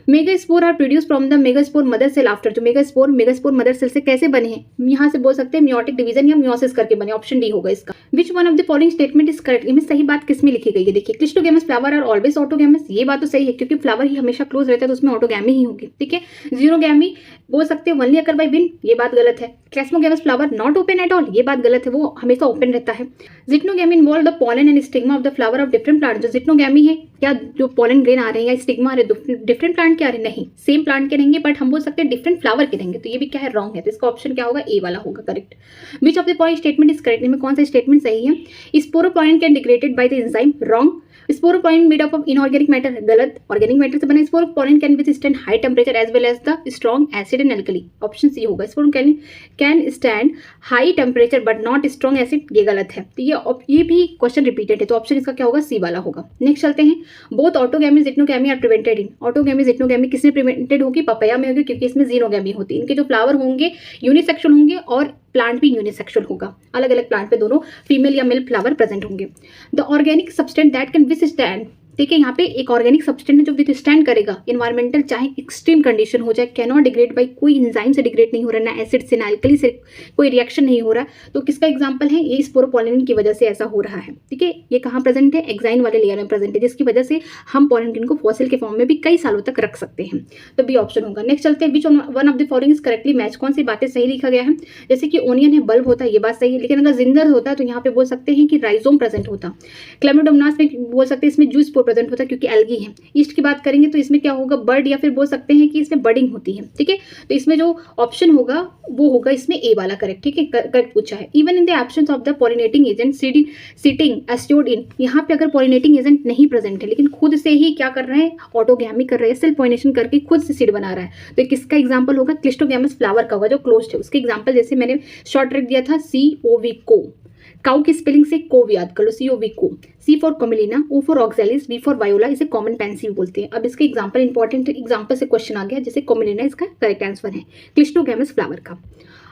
megaspore are produce from the megaspore mother cell after, जो मेगास्पोर मदर सेल से कैसे बने हैं, यहाँ से बोल सकते हैं मियोटिक डिवीजन या मियोसिस करके बने। ऑप्शन डी होगा इसका। Which one of the following statement is correct, इनमें सही बात किसमें लिखी गई है। देखिए क्लिस्टोगैमस फ्लावर आर ऑलवेज ऑटोगैमस, ये बात तो सही है क्योंकि फ्लावर ही हमेशा क्लोज रहता है तो उसमें ऑटोगैमी ही होगी। ठीक है, जीरोगैमी बोल सकते हैं वनली अकर बाय विंड, ये बात गलत है। Chasmogamous flower not open at all, ये बात गलत है, वो हमेशा ओपन रहता है। Geitonogamy involve the pollen and stigma of the flower of different plant, जो जिटनोगैमी है क्या जो पॉलन ग्रेन आ रहे हैं या स्टिग्मा आ रहे हैं डिफरेंट प्लांट के आ रहे हैं, नहीं सेम प्लांट के रहेंगे, बट हम बोल सकते हैं डिफरेंट फ्लावर के रहेंगे। तो ये भी क्या है, रॉन्ग है। तो इसका ऑप्शन क्या होगा, ए वाला होगा correct. Which of the following statement is correct, इनमें कौन सा स्टेटमेंट सही है। Sporopollenin can degraded by the enzyme, wrong. Sporopollenin made up of inorganic matter, गलत, ऑर्गेनिक मैटर से बना। Sporopollenin can withstand high temperature as well as the strong acid and alkali, option C होगा। Sporopollenin can stand high temperature but not strong acid, ये गलत है। तो ये भी क्वेश्चन रिपीटेड है, तो ऑप्शन इसका क्या होगा, सी वाला होगा। नेक्स्ट चलते हैं, both autogamy geitonogamy are prevented in, autogamy geitonogamy किसने प्रिवेंटेड होगी, पपाया में होगी क्योंकि इसमें जीनोगैमी होती है। इनके जो फ्लावर होंगे यूनिसेक्सुअल होंगे और प्लांट भी यूनिसेक्सुअल होगा, अलग अलग प्लांट पे दोनों फीमेल या मेल फ्लावर प्रेजेंट होंगे। The organic substance that can withstand, ठीक है, यहाँ पे एक ऑर्गेनिक सब्सटेंस जो विथस्टैंड करेगा इन्वायरमेंटल चाहे एक्सट्रीम कंडीशन हो जाए, कैनॉट डिग्रेड बाई, कोई एंजाइम से डिग्रेड नहीं हो रहा, ना एसिड से ना एल्कली से कोई रिएक्शन नहीं हो रहा। तो किसका एग्जांपल है, ये स्पोरोपोलिन की वजह से ऐसा हो रहा है। ठीक है, ये कहाँ प्रेजेंट है, एक्साइन वाले लेयर में प्रेजेंट है, जिसकी वजह से हम पॉलिन को फॉसिल के फॉर्म में भी कई सालों तक रख सकते हैं। तो बी ऑप्शन होगा। नेक्स्ट चलते हैं, which one of the following is correctly match, कौन सी बातें सही लिखा गया है। जैसे कि ओनियन है, बल्ब होता है, ये बात सही है, लेकिन अगर जिंदर होता तो यहाँ पे बोल सकते हैं कि राइजोम प्रेजेंट होता। क्लेमिडोमोनास में बोल सकते हैं इसमें जूस स्पोर प्रेजेंट होता क्योंकि एल्गी है। ईस्ट की बात करेंगे तो इसमें क्या होगा, बर्ड, या फिर बोल सकते हैं कि इसमें बर्डिंग होती है। ठीक है, तो इसमें जो ऑप्शन होगा वो होगा इसमें ए वाला करेक्ट। ठीक है, करेक्ट पूछा है। Even in the absence of the pollinating agent setting assured in, यहाँ पे अगर पॉलिनेटिंग एजेंट नहीं प्रेजेंट है लेकिन खुद से ही क्या कर रहे हैं, ऑटोगैमी कर रहे हैं, सेल्फ पॉलिनेशन करके खुद से सीड बना रहा है। तो किसका एग्जाम्पल होगा, क्लिस्टोगैमस फ्लावर का होगा जो क्लोज्ड है। उसके एग्जाम्पल जैसे मैंने शॉर्ट ट्रिक दिया था, COV को, काउ की स्पेलिंग से कोव याद कर लो, COV को। C for कमिलिना, O for oxalis, V for voila, इसे कॉमन पेंसी भी बोलते हैं। अब इसके एग्जांपल इंपॉर्टेंट एग्जांपल से क्वेश्चन आ गया, जैसे कमिलिना इसका करेक्ट आंसर है, क्लिस्टोगैमस फ्लावर का।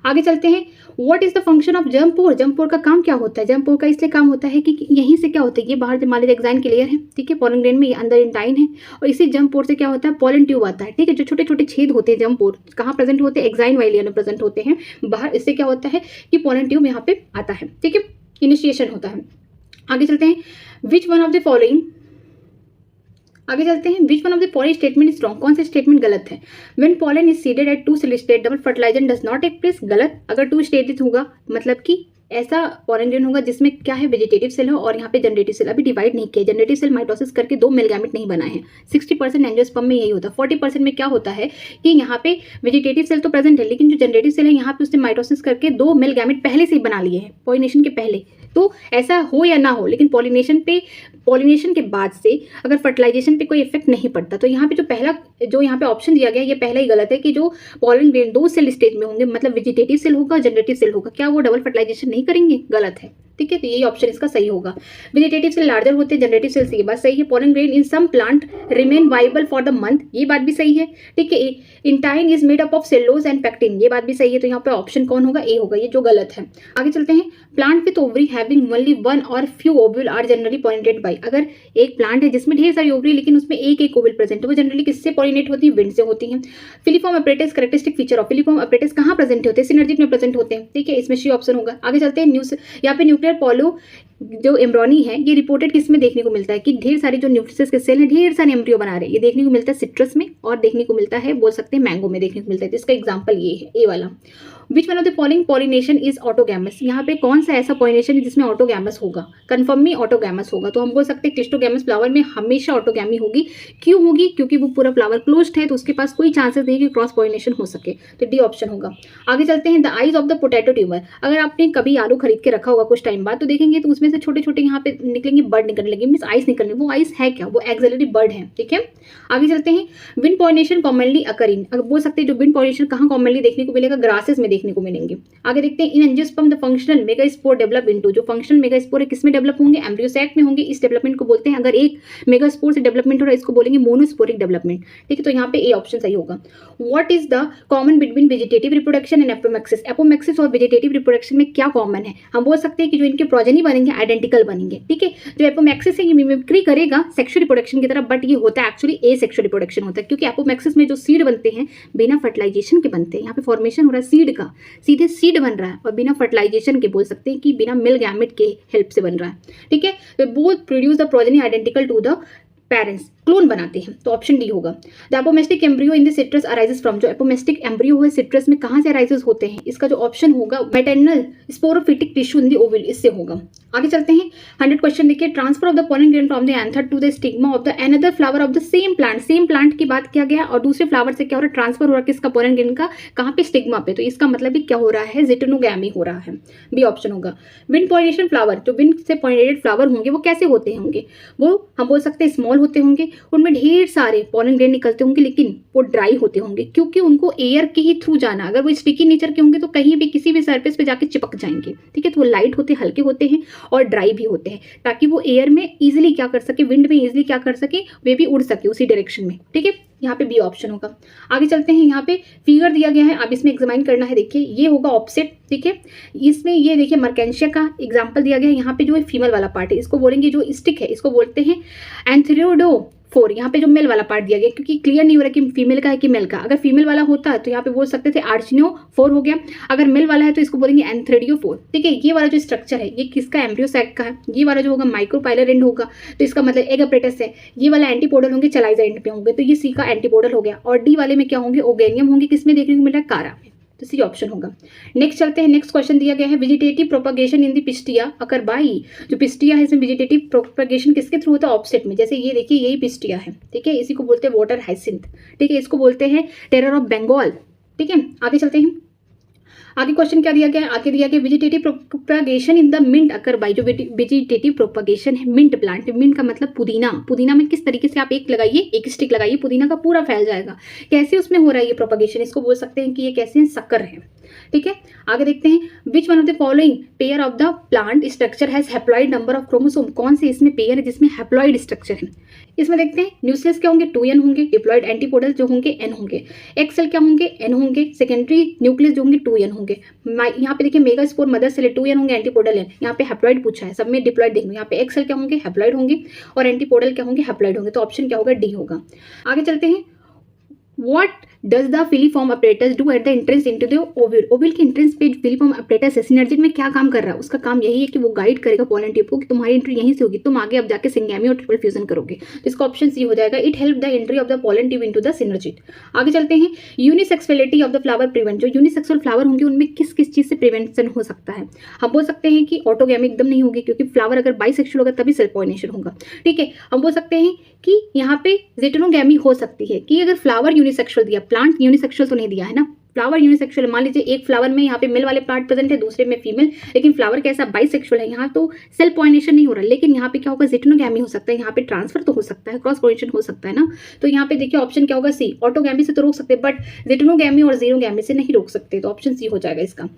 आगे चलते हैं, what is the function of germ pour, germ पोर का काम क्या होता है। जर्म पोर का इसलिए काम होता है कि यहीं से क्या होता है, ये बाहर मान लीजिए एक्साइन की लेयर है, ठीक है, पॉलन ग्रेन में, ये अंदर इंटाइन है, और इसी जर्म पोर से क्या होता है, पॉलन ट्यूब आता है। ठीक है, जो छोटे छोटे छेद होते हैं जर्म पोर कहाँ प्रेजेंट होते हैं, एक्साइन वाली लेयर में प्रेजेंट होते हैं बाहर। इससे क्या होता है कि पॉलन ट्यूब यहाँ पे आता है। ठीक है, इनिशिएशन होता है। आगे चलते हैं, which one of the following, आगे चलते हैं, which one of the following statement is wrong, कौन सा स्टेटमेंट गलत है। When pollen is seeded at 2 cell state double fertilization does not take place, गलत। अगर 2 स्टेजेस होगा मतलब कि ऐसा पॉलन ग्रेन होगा जिसमें क्या है, वेजिटेटिव सेल हो और यहाँ पे जनरेटिव सेल अभी डिवाइड नहीं किया। जनरेटिव सेल माइटोसिस करके 2 मेल गैमेट नहीं बनाए हैं। 60% एंजियोस्पर्म में यही होता है। 40% में क्या होता है कि यहाँ पे वेजिटेटिव सेल तो प्रेजेंट है, लेकिन जो जनरेटिव सेल है यहाँ पे उसने माइटोसिस करके 2 मेल गैमेट पहले से ही बना लिए हैं पॉलिनेशन के पहले। तो ऐसा हो या ना हो, लेकिन पॉलिनेशन के बाद से अगर फर्टिलाइजेशन पे कोई इफेक्ट नहीं पड़ता। तो यहाँ पे जो यहाँ पे ऑप्शन दिया गया ये पहला ही गलत है कि जो पॉलन ग्रेन 2 सेल स्टेज में होंगे, मतलब वेजिटेटिव सेल होगा, जनरेटिव सेल होगा, क्या वो डबल फर्टिलाइजेशन नहीं करेंगे, गलत है। ठीक है, तो यही ऑप्शन इसका सही होगा। वेजिटेटिव सेल लार्जर होते हैं जनरेटिव सेल से, ये बात सही है। Pollen grain in some plant remain viable for the month, ये बात भी सही है। ठीक है, intine is made up of cellulose and pectin, ये बात भी सही है। तो यहाँ पे ऑप्शन कौन होगा, ए होगा, ये जो गलत है। आगे चलते हैं, plant with ovary having only 1 और few ovule are generally pollinated by, अगर एक प्लांट है जिसमें ढेर सारी ओवरी लेकिन उसमें एक ओवल प्रेजेंट है, वो जनरली किससे पॉलिनेट होती है, विंड से होती है। Filiform apparatus characteristic feature of, filiform apparatus कहाँ प्रेजेंट होते हैं, सिनर्जिड में प्रेजेंट होते हैं। ठीक है, इसमें सी ऑप्शन होगा। आगे चलते हैं, यहाँ पे न्यूक्लियर पॉलो जो एम्ब्रॉनी है ये रिपोर्टेड किस में देखने को मिलता है कि ढेर सारे जो न्यूक्लियस के सेल हैं ढेर सारे एम्ब्रियो बना रहे हैं। ये देखने को मिलता है सिट्रस में और देखने को मिलता है बोल सकते हैं मैंगो में देखने को मिलता है। जिसका एग्जांपल ये है, ए वाला। Which one of the following pollination is autogamous, यहाँ पे कौन सा ऐसा पॉलिनेशन है जिसमें ऑटोगैमस होगा, कंफर्म में ऑटोगैमस होगा। तो हम बोल सकते हैं क्लिस्टोगैमस फ्लावर में हमेशा ऑटोगैमी होगी। क्यों होगी? क्योंकि वो पूरा फ्लावर क्लोज्ड है, तो उसके पास कोई चांसेस नहीं कि क्रॉस पॉलिनेशन हो सके। तो डी ऑप्शन होगा। आगे चलते हैं, the eyes of the potato tuber, अगर आपने कभी आलू खरीद के रखा होगा कुछ टाइम बाद तो देखेंगे तो उसमें से छोटे छोटे यहाँ पे निकलेंगे, बर्ड निकलने लगे, मींस आइस निकलने। वो आइस है क्या? वो एक्सिलरी बर्ड है। ठीक है, आगे चलते हैं, विंड पॉलिनेशन कॉमनली अकर इन, अगर बोल सकते हैं जो विंड पॉलिनेशन कहाँ कॉमनली देखने को मिलेगा, ग्रासेस में देखने को मिलेंगे। आगे देखते हैं, in angiosperm the functional megaspore develop into, जो फंक्शनल मेगास्पोर है किसमें डेवलप होंगे, एम्ब्रियो सैक में होंगे। इस डेवलपमेंट को बोलते हैं, अगर एक मेगास्पोर से डेवलपमेंट हो रहा है इसको बोलेंगे मोनोस्पोरिक डेवलपमेंट। ठीक है, तो यहाँ पे ए ऑप्शन सही होगा। What is the common between vegetative reproduction and apomixis, apomixis और वेजिटेटिव रिप्रोडक्शन में क्या कॉमन है? हम बोल सकते हैं कि जो इनके प्रोजेनी बनेंगे आइडेंटिकल बनेंगे। ठीक है, जो एपोमैक्सिस है ये मिमिक्री करेगा सेक्सुअल रिप्रोडक्शन की तरह, बट ये होता है एक्चुअली एसेक्सुअल रिप्रोडक्शन होता है, क्योंकि एपोमैक्सिस में जो सीड बनते हैं बिना फर्टिलाइजेशन के बनते हैं। यहाँ पे फॉर्मेशन हो रहा है सीड का, सीधे सीड बन रहा है और बिना फर्टिलाइजेशन के बोल सकते हैं कि बिना मिल गैमेट के हेल्प से बन रहा है। ठीक है, तो both produce the progeny identical to the parents, clone बनाते हैं। तो ऑप्शन डी होगा। The apomictic embryo in the citrus arises from, जो एपोमेस्टिक एम्ब्रियो है सिट्रस में कहाँ से अराइजेस होते हैं, इसका जो ऑप्शन होगा maternal sporophytic tissue in the ovule, इससे होगा। आगे चलते हैं, 100 क्वेश्चन देखिए, transfer of the pollen grain from the anther to the stigma of the another flower of the same plant, same plant की बात किया गया और दूसरे फ्लावर से क्या हो रहा है, ट्रांसफर हो रहा है किसका, पोलन ग्रेन का, कहाँ पे, स्टिग्मा पे। तो इसका मतलब भी क्या हो रहा है, जिटेनोगैमी हो रहा है। बी ऑप्शन होगा। विंड पॉलिनेशन फ्लावर, जो विंड से पॉलिनेटेड फ्लावर होंगे वो कैसे होते होंगे, वो हम बोल सकते हैं स्मॉल होते होंगे, उनमें ढेर सारे पोलन ग्रेन निकलते होंगे, लेकिन वो ड्राई होते होंगे क्योंकि उनको एयर के ही थ्रू जाना। अगर वो स्टिकी नेचर के होंगे तो कहीं भी किसी भी सरफेस पे जाके चिपक जाएंगे। ठीक है, तो वो लाइट होते, हल्के होते हैं और ड्राई भी होते हैं, ताकि वो एयर में इजीली क्या कर सके, विंड में इजीली क्या कर सके, वे भी उड़ सके उसी डायरेक्शन में। ठीक है, यहाँ पे बी ऑप्शन होगा। आगे चलते हैं, यहाँ पे फिगर दिया गया है, अब इसमें एग्जामाइन करना है। देखिए ये होगा ऑप्सेट। ठीक है, इसमें ये देखिए मर्केंशिया का एग्जाम्पल दिया गया है। यहाँ पे जो फीमेल वाला पार्ट है इसको बोलेंगे, जो स्टिक है इसको बोलते हैं एंथ्रियोडो 4। यहाँ पे जो मेल वाला पार्ट दिया गया क्योंकि क्लियर नहीं हो रहा कि फीमेल का है कि मेल का। अगर फीमेल वाला होता है तो यहाँ पे बोल सकते थे आर्चिनो 4 हो गया, अगर मेल वाला है तो इसको बोलेंगे एंथ्रेडियो 4। ठीक है, ये वाला जो स्ट्रक्चर है ये किसका, एम्ब्रियो सैक का है। ये वाला जो होगा माइक्रोपाइलर एंड होगा, तो इसका मतलब एग अपरेटस है। ये वाला एंटीपोडल होंगे, चलाइजा एंड पे होंगे, तो ये सी का एंटीपोडल हो गया। और डी वाले में क्या होंगे, ओगेनियम होंगे, किसमें देखने को मिल रहा है, कारा में। तो सी ऑप्शन होगा। नेक्स्ट चलते हैं, नेक्स्ट क्वेश्चन दिया गया है, vegetative propagation in the pistia occur by, जो पिस्टिया है इसमें वेजिटेटिव प्रोपगेशन किसके थ्रू होता है, ऑफसेट में। जैसे ये देखिए यही पिस्टिया है। ठीक है, इसी को बोलते हैं वाटर हाइसिंथ। ठीक है, इसको बोलते हैं टेरर ऑफ बंगाल। ठीक है, आगे चलते हैं, आगे क्वेश्चन क्या दिया गया है, आगे दिया गया vegetative propagation in the mint occur by, जो वेजिटेटिव प्रोपगेशन है मिंट प्लांट, मिंट का मतलब पुदीना, पुदीना में किस तरीके से आप एक लगाइए, एक स्टिक लगाइए, पुदीना का पूरा फैल जाएगा। कैसे उसमें हो रहा है ये प्रोपगेशन, इसको बोल सकते हैं कि ये कैसे हैं, शक्कर है। ठीक है, आगे देखते हैं, which one of the following pair of the plant structure has haploid number of chromosome, कौन से इसमें पेयर है जिसमें हैप्लॉइड स्ट्रक्चर है। इसमें देखते हैं, न्यूक्लियस क्या होंगे, 2n होंगे, डिप्लॉइड एंटीपोडल जो होंगे n होंगे, एक्स सेल क्या होंगे, n होंगे, सेकेंडरी न्यूक्लियस जो होंगे 2n होंगे। यहाँ पे देखिए मेगास्पोर मदर सेल 2n होंगे, एंटीपोडल n, यहाँ पे हैप्लॉइड पूछा है, सब में डिप्लॉइड देखना। यहाँ पे एक्स सेल क्या होंगे, हैप्लॉइड होंगे, और एंटीपोडल क्या होंगे, हैप्लॉइड होंगे। तो ऑप्शन क्या होगा, डी होगा। आगे चलते हैं, what does the filiform apparatus do at the entrance into the ओविल, ओविल के एंट्रेंस पे फिलीफॉर्म अपरेटस है सिनर्जिड में क्या काम कर रहा है, उसका काम यही है कि वो गाइड करेगा पोलन ट्यूब को कि तुम्हारी एंट्री यहीं से होगी, तुम आगे अब जाके सिंगैमी और ट्रिपल फ्यूजन करोगे। तो इसका ऑप्शन सी हो जाएगा, it help the entry of the pollen tube into the synergid. आगे चलते हैं, unisexuality of the flower prevent, जो यूनिसेक्सुअल फ्लावर होंगे उनमें किस किस चीज से प्रिवेंशन हो सकता है। हम बोल सकते हैं कि ऑटोगैमी एकदम नहीं होगी, क्योंकि फ्लावर अगर बाइसेक्सुअल होगा तभी सेल्फ पॉलिनेशन होगा। ठीक है, हम बोल सकते हैं कि यहाँ पे जिटेनोगैमी हो सकती है कि अगर फ्लावर यूनिसेक्सुअल दिया, प्लांट यूनिसेक्सुअल तो नहीं दिया है ना, फ्लावर यूनिसेक्सुअल, मान लीजिए एक फ्लावर में यहाँ पे मेल वाले पार्ट प्रेजेंट है, दूसरे में फीमेल, लेकिन फ्लावर कैसा बाइसेक्सुअल है, यहाँ तो सेल्फ पॉलिनेशन नहीं हो रहा, लेकिन यहाँ पे क्या होगा, जिटेनोगैमी हो सकता है, यहाँ पे ट्रांसफर तो हो सकता है, क्रॉस पॉलिनेशन हो सकता है ना। तो यहाँ पे देखिए ऑप्शन क्या होगा, सी। ऑटोगैमी से तो रोक सकते हैं बट जिटेनोगैमी और जीरोगैमी से नहीं रोक सकते, तो ऑप्शन सी हो जाएगा इसका।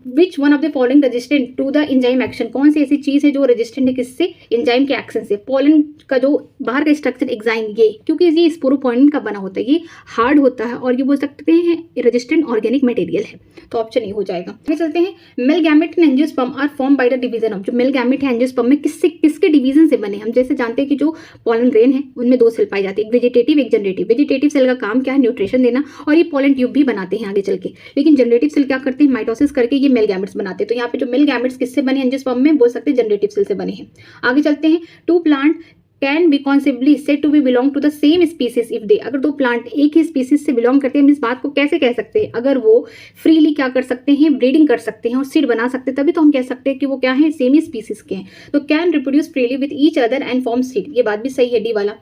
Which one of the following resistant to the enzyme action, कौन सी ऐसी चीज है जो रेजिस्टेंट है किससे, एंजाइम के एक्शन से। पोलन का जो बाहर का स्ट्रक्चर एग्जाइम, ये क्योंकि ये स्पोरोपोनिन का बना होता है, ये हार्ड होता है और ये बोल सकते हैं रेजिस्टेंट ऑर्गेनिक मटेरियल है, तो ऑप्शन नहीं हो जाएगा। आगे चलते हैं, male gamete and angiosperm are form by the division of, जो मेल गैमेट है एंजियोस्पर्म में किसके डिवीजन से बने। हम जैसे जानते हैं कि जो पोलन ग्रेन है उनमें 2 सेल पाई जाती है, एक वेजिटेटिव एक जनरेटिव। वेजिटेटिव सेल का काम क्या है, न्यूट्रिशन देना, और ये पोलन ट्यूब भी बनाते हैं आगे चल के, लेकिन जनरेटिव सेल क्या करते हैं, माइटोसिस करके ये मेल गैमेट्स बनाते हैं। तो यहाँ पे जो मेल गैमेट्स किससे बने एंजियोस्पर्म में, बोल सकते हैं जनरेटिव सेल से बने हैं। आगे चलते हैं, two plant can be conclusively said to be belong to the same species if they, अगर दो प्लांट एक ही स्पीसीज से बिलोंग करते हैं, हम इस बात को कैसे कह सकते हैं, अगर वो फ्रीली क्या कर सकते हैं, ब्रीडिंग कर सकते हैं और सीड बना सकते हैं, तभी तो हम कह सकते हैं कि वो क्या है, सेम ही स्पीसीज के हैं। तो can reproduce freely with each other and form seed, ये बात भी सही है डी वाला।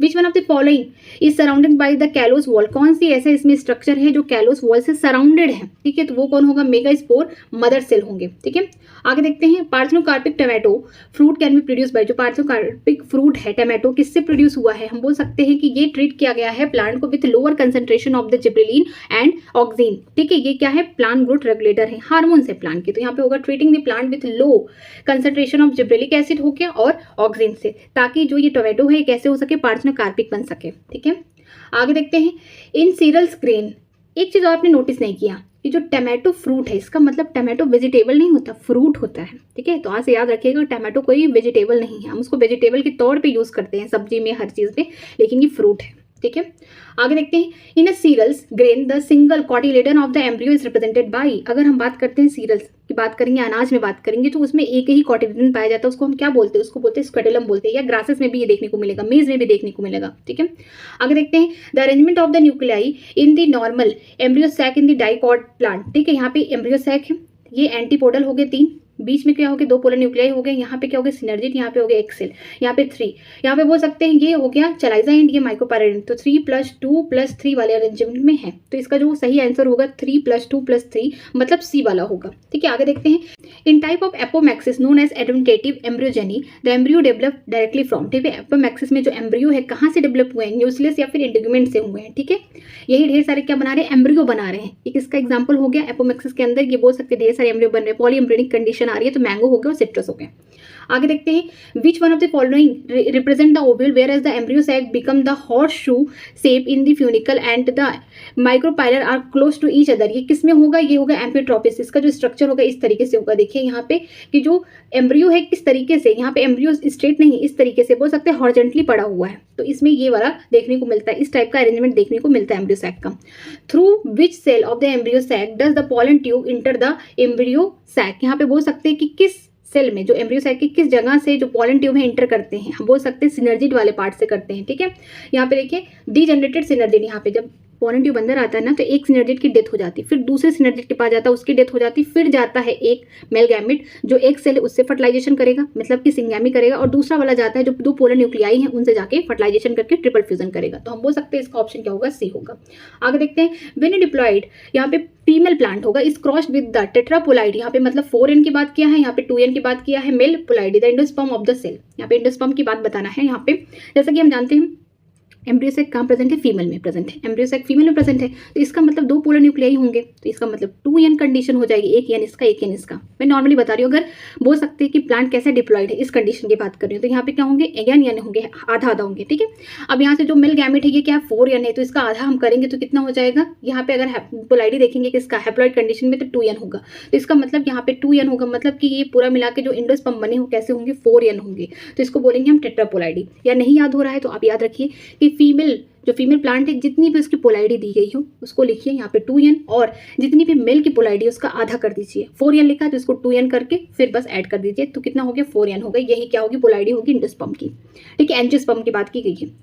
Which one of the following is surrounded by the callus wall, कौन सी ऐसा इसमें स्ट्रक्चर है जो कैलोस वॉल से सराउंडेड है, ठीक है, तो वो कौन होगा, मेगास्पोर मदर सेल होंगे, ठीक है। आगे देखते हैं, parthenocarpic tomato fruit can be produce by, जो पार्थेनोकार्पिक फ्रूट है टोमेटो किससे प्रोड्यूस हुआ है, हम बोल सकते हैं कि ये ट्रीट किया गया है प्लांट को with lower concentration of the gibberellin and oxygen, ठीक है। ये क्या है, प्लांट ग्रोथ रेगुलेटर है, हार्मोन्स है प्लांट के, तो यहाँ पे होगा treating the plant with low concentration of gibberellic acid हो गया और ऑक्सीन से, ताकि जो ये टोमेटो है कैसे हो सके, पार्थेनोकार्पिक बन सके, ठीक है। आगे देखते हैं, इन सीरियल्स ग्रेन, एक चीज आपने नोटिस नहीं किया, ये जो टमाटो फ्रूट है, इसका मतलब टमाटो वेजिटेबल नहीं होता, फ्रूट होता है, ठीक है। तो आज से याद रखिएगा, टमाटो कोई वेजिटेबल नहीं है, हम उसको वेजिटेबल के तौर पे यूज करते हैं सब्जी में, हर चीज में, लेकिन ये फ्रूट है, ठीक है। आगे देखते हैं, in a cereals grain the single cotyledon of the embryo is represented by, अगर हम बात करते हैं सीरियल्स की बात करेंगे, अनाज में बात करेंगे, तो उसमें एक ही कॉटिलेडन पाया जाता है, उसको हम क्या बोलते हैं, उसको बोलते हैं स्क्वेटुलम बोलते हैं, या ग्रासेस में भी ये देखने को मिलेगा, मेज में भी देखने को मिलेगा, ठीक है। आगे देखते हैं, the arrangement of the nuclei in the normal embryo sac in the dicot plant, ठीक है। यहाँ पे एम्ब्रियो सैक है, ये एंटीपोडल हो गए 3, बीच में क्या हो गया, 2 पोलर न्यूक्लियाई हो गए, यहाँ पे क्या हो गया, सिनर्जिड, यहाँ पे हो गया एक सेल, यहाँ पे 3, यहाँ पे बोल सकते हैं ये हो गया चलाइजा एंड ये माइक्रोपायराइडिन, तो 3+2+3 वाले अरेंजमेंट में है, तो इसका जो सही आंसर होगा 3+2+3 मतलब सी वाला होगा, ठीक है। आगे देखते हैं, in type of apomixis known as adventive embryogeny the embryo develop directly from, ठीक है। एपोमैक्सिस में जो एम्ब्रियो है कहाँ से डेवलप हुए हैं, न्यूक्लियस या फिर इंटीग्यूमेंट से हुए हैं, ठीक है। यही ढेर सारे क्या बना रहे हैं, एम्ब्रियो बना रहे हैं, एक इसका एग्जाम्पल हो गया एपोमैक्सिस के अंदर, ये बोल सकते हैं ढेर सारे एम्ब्रियो बन रहे हैं, पॉलीएम्ब्रियोनिक कंडीशन आ रही है, तो मैंगो हो गया और सिट्रस हो गया। आगे देखते हैं, which one of the following represent the ovule whereas the embryo sac become the horse shoe shape in the funicle and the micropylar are close to each other, ये किस में होगा, ये होगा एम्फिट्रोपिस, इसका जो स्ट्रक्चर होगा इस तरीके से होगा, देखिए यहाँ पे कि जो एम्ब्रियो है किस तरीके से, यहाँ पे एम्ब्रियो स्ट्रेट नहीं, इस तरीके से बोल सकते हैं हॉरिजॉन्टली पड़ा हुआ है, तो इसमें ये वाला देखने को मिलता है, इस टाइप का अरेंजमेंट देखने को मिलता है एम्ब्रियो सैक का। Through which cell of the embryo sac does the pollen tube enter the embryo sac, यहाँ पे बोल सकते हैं कि किस सेल में जो एम्ब्रियो सैक की किस जगह से जो पॉलन ट्यूब है इंटर करते हैं, हम बोल सकते हैं सिनर्जिड वाले पार्ट से करते हैं, ठीक है। यहाँ पे देखिए डीजनरेटेड सिनर्जिड, यहाँ पे जब पॉलन ट्यूब अंदर आता है ना, तो एक सिनर्जिड की डेथ हो जाती है, फिर दूसरे सिनर्जिड के पास जाता है, उसकी डेथ हो जाती है, फिर जाता है एक मेल गैमेट जो एक सेल उससे फर्टिलाइजेशन करेगा, मतलब कि सिंगैमी करेगा, और दूसरा वाला जाता है जो 2 पोलर न्यूक्लियाई हैं उनसे जाके फर्टिलाइजेशन करके ट्रिपल फ्यूजन करेगा, तो हम बोल सकते हैं इसका ऑप्शन क्या होगा, सी होगा। आगे देखते हैं, व्हेन डिप्लॉयड, यहाँ पे फीमेल प्लांट होगा, इज क्रॉस्ड विद द टेट्रापोलाइड, यहाँ पे मतलब 4n की बात किया है, यहाँ पे 2n की बात किया है, male ploid the endosperm of the cell, यहाँ पे एंडोस्पर्म की बात बताना है। यहाँ पे जैसा कि हम जानते हैं एम्ब्रियो सैक कहाँ प्रेजेंट है, फीमेल में प्रेजेंट है, एम्ब्रियो सैक फीमेल में प्रेजेंट है, तो इसका मतलब 2 पोलर न्यूक्लियाई होंगे, तो इसका मतलब 2n कंडीशन हो जाएगी, एक n इसका एक n इसका, मैं नॉर्मली बता रही हूँ, अगर बोल सकते हैं कि प्लांट कैसे डिप्लॉयड है इस कंडीशन की बात कर रही हूँ, तो यहाँ पे क्या होंगे, n होंगे, आधा आधा होंगे, ठीक है। अब यहाँ से जो मेल गैमेट है ये क्या 4n है, तो इसका आधा हम करेंगे तो कितना हो जाएगा, यहाँ पे अगर पोलाइडी देखेंगे कि इसका हैप्लॉइड कंडीशन में तो 2n होगा, तो इसका मतलब यहाँ पे 2n होगा, मतलब कि ये पूरा मिला के जो एंडोस्पर्म बने हो कैसे होंगे, 4n होंगे, तो इसको बोलेंगे हम टेट्रापोलाइडी। या नहीं याद हो रहा है तो आप याद रखिए कि जो फीमेल प्लांट है जितनी भी उसकी पोलाइडी दी गई हो उसको लिखिए यहाँ पे 2n, और जितनी भी मेल की पोलाइडी उसका आधा कर दीजिए, 4n लिखा तो इसको 2n करके फिर बस ऐड कर दीजिए, तो कितना हो गया 4n हो गया, यही क्या होगी, पोलाइडी होगी एंडोस्पर्म की, ठीक है। एंजियोस्पर्म की बात की गई है।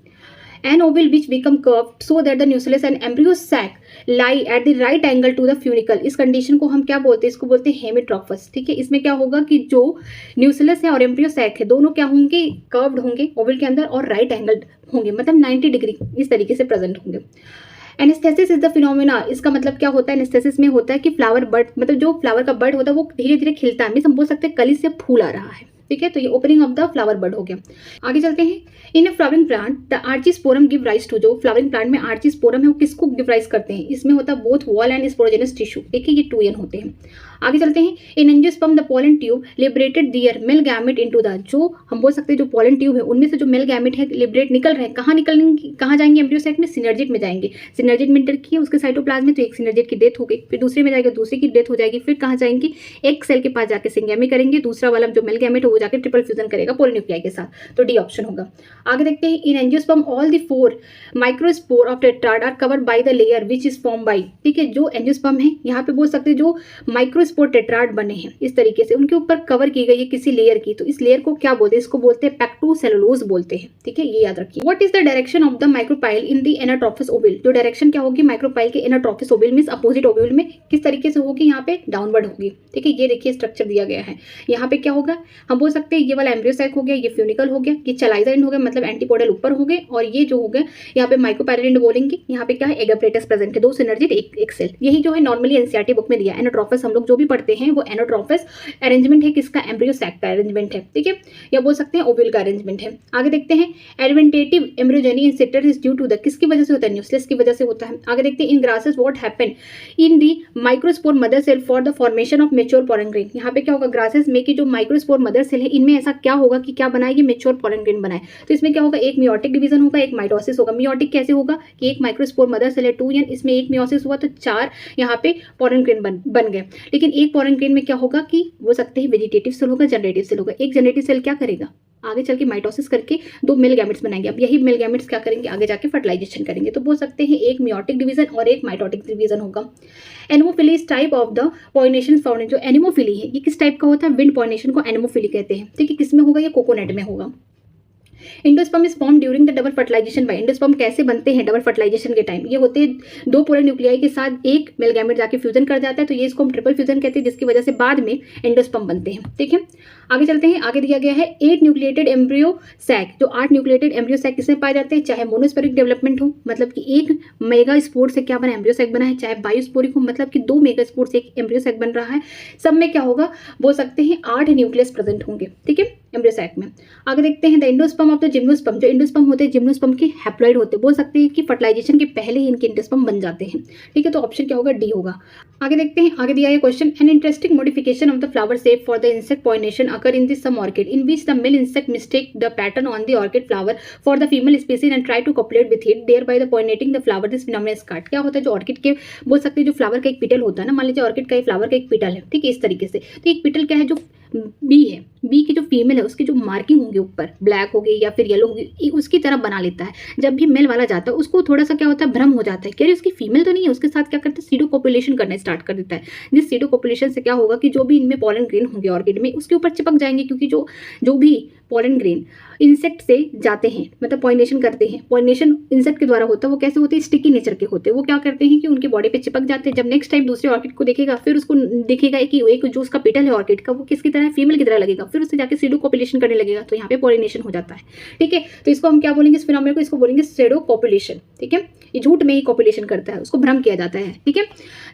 An oval which become curved so that the nucleus and embryo sac lie at the right angle to the funicle, इस कंडीशन को हम क्या बोलते हैं, इसको बोलते हैं हेमिट्रोफस, ठीक है। इसमें क्या होगा कि जो न्यूक्लियस है और एम्ब्रियो सैक है दोनों क्या होंगे, कर्व्ड होंगे ओवल के अंदर और राइट एंगल होंगे, मतलब 90 डिग्री इस तरीके से प्रेजेंट होंगे। एनेस्थेसिस इज द फिनोमेना, इसका मतलब क्या होता है, एनेस्थेसिस में होता है कि फ्लावर बड, मतलब जो फ्लावर का बड होता है वो धीरे धीरे खिलता है, हम बोल सकते हैं कली से फूल आ रहा है, ठीक है। तो ये opening of the flower bud हो गया। आगे चलते हैं, in a flowering plant the archesporium give rise to, जो फ्लावरिंग प्लांट में आर्चिस्पोरम है वो किसको गिव राइज करते हैं, इसमें होता है both wall and sporogenous tissue, देखिए ये 2n होते हैं। आगे चलते हैं, in angiosperm the pollen tube liberated their male gamete into the, जो हम बोल सकते हैं जो पोलन ट्यूब है उनमें से जो मेल गैमेट है लिबरेट निकल रहे हैं, कहाँ निकलेंगे, कहाँ जाएंगे, एम्ब्रियो सैक में सिनर्जिड में जाएंगे, सिनर्जिड में इंटर किए उसके साइटोप्लाज्म में, तो एक सिनर्जिड की डेथ हो गई, फिर दूसरे में जाएगा दूसरे की डेथ हो जाएगी, फिर कहाँ जाएंगे, एक सेल के पास जाके सिंगैमी करेंगे, दूसरा वाला जो मेल गैमेट है वो जाके ट्रिपल फ्यूजन करेगा पोलिन्यूक्लियाई के साथ, तो डी ऑप्शन होगा। आगे देखते हैं, in angiosperm all the 4 microspore of tetrad are covered by the layer which is form by, ठीक है। जो एंजियोस्पर्म है यहाँ पे बोल सकते हैं जो माइक्रोस्पोर माइक्रोस्पोर टेट्राड बने हैं इस तरीके से, उनके ऊपर कवर की गई है किसी लेयर की, तो इस लेयर को क्या बोलते हैं, इसको बोलते हैं पैक्टोसेलुलोज बोलते हैं। ठीक है, ये याद रखिए। What is the direction of the micropyle in the anatropous ovule, जो डायरेक्शन क्या होगी माइक्रोपाइल के anatropous ovule means opposite ovule में किस तरीके से होगी, यहाँ पे डाउनवर्ड होगी। ठीक है, ये देखिए स्ट्रक्चर दिया गया है। यहाँ पे क्या होगा, हम बोल सकते हैं ये वाला एम्ब्रियोसाइक हो गया, ये फ्यूनिकल हो गया, ये चलाइजा एंड हो गया, मतलब एंटीपोडल ऊपर हो गए, और ये जो हो गया यहाँ पे माइक्रोपाइलर एंड बोलेंगे। यहाँ पे क्या है, एगाप्रेटस प्रेजेंट है, 2 सिनर्जिड एक सेल। यही जो है नॉर्मली एनसीईआरटी बुक में दिया है। एनाट्रोफिस हम लोग जो भी पढ़ते हैं वो एनाट्रोफिस अरेंजमेंट है किसका, एम्ब्रियोसैक का अरेंजमेंट है। ठीक है, या बोल सकते हैं ओव्यूल का अरेंजमेंट है। आगे देखते हैं, adventive embryogeny in citrus is due to the, किसकी वजह से होता है, न्यूक्लियस की वजह से होता है। आगे देखते हैं, in grasses what happen in the microspore mother cell for the formation of mature pollen grain. यहाँ पे क्या होगा, ग्रासेस में की जो माइक्रोस्पोर मदर सेल है इनमें ऐसा क्या होगा कि क्या बनाएगी, मेच्योर पोलन ग्रेन बनाए। तो इसमें क्या होगा, एक मियोटिक डिवीजन होगा, एक माइटोसिस होगा। मियोटिक कैसे होगा कि एक माइक्रोस्पोर मदर सेल है 2n, इसमें एक मियोसिस हुआ तो 4 यहाँ पे पोलन ग्रेन बन गए। लेकिन एक पोलन ग्रेन में क्या होगा कि वो सकते हैं वेजिटेटिव सेल होगा, जनरेटिव सेल होगा। एक जनरेटिव सेल क्या करेगा, आगे चल के माइटोसिस करके 2 मेल गैमेट्स बनाएंगे। अब यही मेल गैमेट्स क्या करेंगे, आगे जाके फर्टिलाइजेशन करेंगे। तो बोल सकते हैं एक मियोटिक डिवीजन और एक माइटोटिक डिवीजन होगा। एनिमोफिली इस type of the pollination found, जो एनिमोफिली है ये किस टाइप का होता है, विंड पॉलिनेशन को एनिमोफिली कहते हैं। ठीक है, किसमें होगा, ये कोकोनट में होगा। Endosperm is form during the double fertilization by, endosperm कैसे बनते हैं डबल फर्टिलाइजेशन के टाइम, ये होते हैं 2 पोलर न्यूक्लियाई के साथ एक मेल गैमेट जाके फ्यूजन कर जाता है, तो ये इसको हम ट्रिपल फ्यूजन कहते हैं, जिसकी वजह से बाद में एंडोस्पर्म बनते हैं। ठीक है, आगे चलते हैं। आगे दिया गया है 8 न्यूक्लिएटेड एम्ब्रियो सैक, जो 8 न्यूक्लिएटेड एम्ब्रियो सैक किसमें पाए जाते हैं, चाहे मोनोस्पोरिक डेवलपमेंट हो, मतलब कि एक मेगा स्पोर से क्या बना, एम्ब्रियो सैक बना है, चाहे बायोस्पोरिक हो, मतलब कि 2 मेगा स्पोर से एक एम्ब्रियो सैक बन रहा है। सब में क्या होगा, बोल सकते हैं 8 न्यूक्लियस प्रेजेंट होंगे। ठीक है, एम्ब्रियो सैक में। आगे देखते हैं, the endosperm of the gymnosperm, जो एंडोस्पर्म होते हैं जिम्नोस्पर्म के हैप्लॉइड होते हैं, बोल सकते हैं कि फर्टिलाइजेशन के पहले ही इनके एंडोस्पर्म बन जाते हैं। ठीक है, तो ऑप्शन क्या होगा, डी होगा। आगे देखते हैं, आगे दिया है question, an interesting modification of the flower shape for the insect pollination occur in this some orchid in which the male insect mistake the pattern on the orchid flower for the female species and try to copulate with it thereby the pollinating the flower, this phenomena is called. क्या होता है, जो orchid के बोल सकते हैं जो flower का एक पिटल होता है ना, मान लीजिए ऑर्किड का फ्लावर का एक पिटल है। ठीक है, इस तरीके से। तो एक पिटल क्या है, जो बी है, बी की जो फीमेल है उसकी जो मार्किंग होगी ऊपर ब्लैक होगी या फिर येलो होगी, उसकी तरह बना लेता है। जब भी मेल वाला जाता है उसको थोड़ा सा क्या होता है, भ्रम हो जाता है कि अरे उसकी फीमेल तो नहीं है, उसके साथ क्या करता है, सीडो कॉपुलेशन करना स्टार्ट कर देता है। जिस सीडो कॉपुलेशन से क्या होगा कि जो भी इनमें पॉलन ग्रेन होंगे ऑर्किड में, उसके ऊपर चिपक जाएंगे, क्योंकि जो भी पॉलन ग्रेन इंसेक्ट से जाते हैं, मतलब पॉलिनेशन करते हैं, पॉलिनेशन इंसेक्ट के द्वारा होता है, वो कैसे होते हैं, स्टिकी नेचर के होते हैं। वो क्या करते हैं कि उनकी बॉडी पे चिपक जाते हैं। जब नेक्स्ट टाइम दूसरे ऑर्किड को देखेगा, फिर उसको दिखेगा कि एक जो उसका पेटल है ऑर्किड का, वो किसकी तरह है, फीमेल की तरह लगेगा, फिर उससे जाके सीडो कॉपुलेशन करने लगेगा, तो यहाँ पे पॉलिनेशन हो जाता है। ठीक है, तो इसको हम क्या बोलेंगे, इस फिनोमेना को इसको बोलेंगे सीडो कॉपुलेशन। ठीक है, ये झूठ में ही कॉपुलेशन करता है, उसको भ्रम किया जाता है। ठीक है,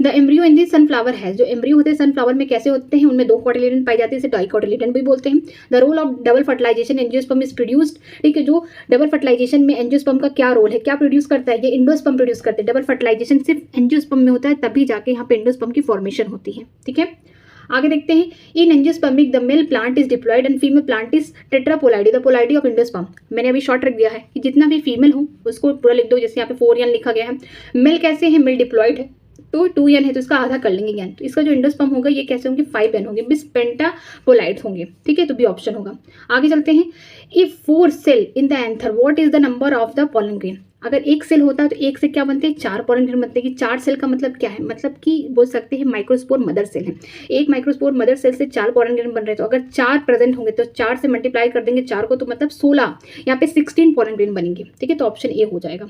the embryo in the sunflower है, जो एम्ब्रियो होते हैं सनफ्लावर में कैसे होते हैं, उनमें 2 कोटिलेडन पाई जाती है, इसे डाइकोटिलेडन भी बोलते हैं। The role of double fertilization angiosperm is produced. ठीक है, जो डबल फर्टिलाइजेशन में एंजियोस्पर्म का क्या रोल है, क्या प्रोड्यूस करता है, ये एंडोस्पर्म प्रोड्यूस करते हैं। डबल फर्टिलाइजेशन सिर्फ एंजियोस्पर्म में होता है, तभी जाके यहाँ पे एंडोस्पर्म की फॉर्मेशन होती है। ठीक है, आगे देखते हैं, in angiospermic the male plant is diploid and female plant is tetraploid, the ploidy of endosperm. मैंने अभी शॉर्ट रख दिया है कि जितना भी फीमेल हो उसको पूरा लिख दो, जैसे यहाँ पे 4n लिखा गया है। मेल कैसे है, मेल डिप्लॉयड है तो 2n है, तो इसका आधा कर लेंगे n, तो इसका जो एंडोस्पर्म होगा ये कैसे होंगे, 5n होंगे, बिस पेंटापोलाइड्स होंगे। ठीक है, तो बी ऑप्शन होगा। आगे चलते हैं, if 4 cell in the anther what is the number of the pollen grain. अगर एक सेल होता है तो एक से क्या बनते हैं, 4 पोलन ग्रेन बनते हैं। कि 4 सेल का मतलब क्या है, मतलब कि बोल सकते हैं माइक्रोस्पोर मदर सेल है, एक माइक्रोस्पोर मदर सेल से 4 पोलन ग्रेन बन रहे हैं। तो अगर 4 प्रेजेंट होंगे तो 4 से मल्टीप्लाई कर देंगे 4 को, तो मतलब 16, यहाँ पे 16 पोलन ग्रेन बनेंगे। ठीक है, तो ऑप्शन ए हो जाएगा।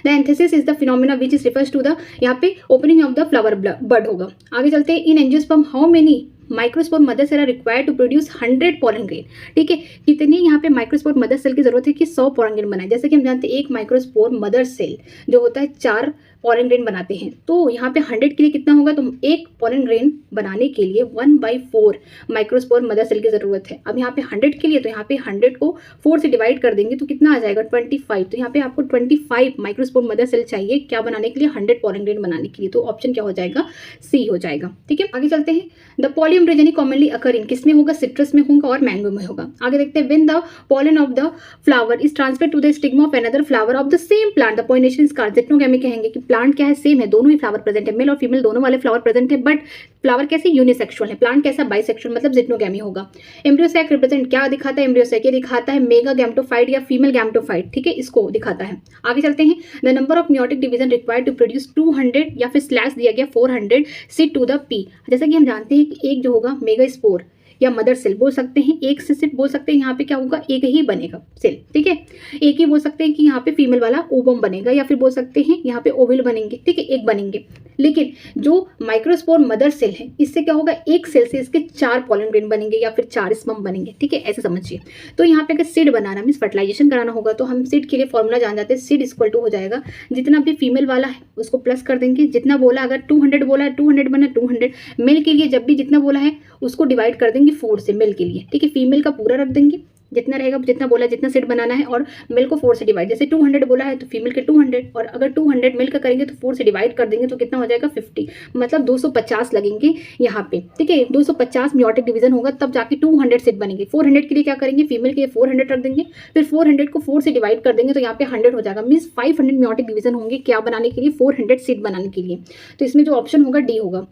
The anthesis is the phenomena which is refers to the, यहाँ पे opening of the flower bud होगा। आगे चलते हैं, in angiosperm how many microspore mother cell are required to produce 100 pollen grain. ठीक है, कितनी यहाँ पे माइक्रोस्पोर मदर सेल की जरूरत है कि 100 पोलन ग्रेन बनाए। जैसे कि हम जानते हैं एक माइक्रोस्पोर मदर सेल जो होता है 4 पोलन ग्रेन बनाते हैं, तो यहाँ पे 100 के लिए कितना होगा, तो एक पोलन ग्रेन बनाने के लिए 1/4 माइक्रोस्पोर मदर सेल की जरूरत है। अब यहाँ पे 100 के लिए, तो यहाँ पे 100 को 4 से डिवाइड कर देंगे तो कितना आ जाएगा, 25। तो यहाँ पे आपको 25 माइक्रोस्पोर मदर सेल चाहिए क्या बनाने के लिए, 100 पोलन ग्रेन बनाने के लिए। तो ऑप्शन क्या हो जाएगा, सी हो जाएगा। ठीक है, आगे चलते हैं, द पॉलीएम्ब्रियोजेनी कॉमनली अकर इन किसमें होगा, सिट्रस में होगा और मैंगो में होगा। आगे देखते हैं, when the pollen of the flower is transferred to the stigma of another flower of the same plant the pollination is called. Geitonogamy कहेंगे कि प्लांट क्या है, सेम है, दोनों ही फ्लावर प्रेजेंट है, मेल और फीमेल दोनों वाले फ्लावर प्रेजेंट है, बट फ्लावर कैसे, यूनिसेक्सुअल है, प्लांट कैसा, बाइसेक्सुअल, मतलब जिटनोगैमी होगा। एम्ब्रियोसैक रिप्रेजेंट क्या दिखाता है, एम्ब्रियोसैक ये दिखाता है मेगा गैमेटोफाइट या फीमेल गैमेटोफाइट, ठीक है, इसको दिखाता है। आगे चलते हैं, the number of meiotic division required to produce 200 या फिर स्लैश दिया गया 400 सी टू द पी। जैसा कि हम जानते हैं कि एक जो होगा मेगा स्पोर या मदर सेल बोल सकते हैं, एक से सिर्फ बोल सकते हैं यहाँ पे क्या होगा, एक ही बनेगा सेल, ठीक है, एक ही बोल सकते हैं कि यहाँ पे फीमेल वाला ओवम बनेगा, या फिर बोल सकते हैं यहाँ पे ओविल बनेंगे, ठीक है, एक बनेंगे। लेकिन जो माइक्रोस्पोर मदर सेल है, इससे क्या होगा, एक सेल से इसके 4 पॉलन ग्रेन बनेंगे या फिर 4 स्पर्म बनेंगे, ठीक है, ऐसे समझिए। तो यहाँ पे अगर सीड बनाना मीन्स फर्टिलाइजेशन कराना होगा तो हम सीड के लिए फॉर्मूला जान जाते हैं, सीड इक्वल टू हो जाएगा जितना भी फीमेल वाला है उसको प्लस कर देंगे, जितना बोला, अगर 200 बोला है 200 बना 200, मेल के लिए जब भी जितना बोला है उसको डिवाइड कर देंगे 4 से मेल के लिए, ठीक है, फीमेल का पूरा रख देंगे जितना रहेगा, जितना बोला जितना सेट बनाना है, और मेल को 4 से डिवाइड, जैसे 200 बोला है तो फीमेल के 200, और अगर 200 मेल का करेंगे तो 4 से डिवाइड कर देंगे तो कितना हो जाएगा 50, मतलब 250 लगेंगे यहाँ पे, ठीक है, 250 मेयोटिक डिवीजन होगा तब जाके 200 सेट बनेंगे। 400 के लिए क्या करेंगे, फीमेल के लिए 400 रख देंगे, फिर 400 को 4 से डिवाइड कर देंगे तो यहाँ पे 100 हो जाएगा, मीन्स 500 मेयोटिक डिवीजन होंगे क्या बनाने के लिए, 400 सीड बनाने के लिए। तो इसमें जो ऑप्शन होगा डी होगा।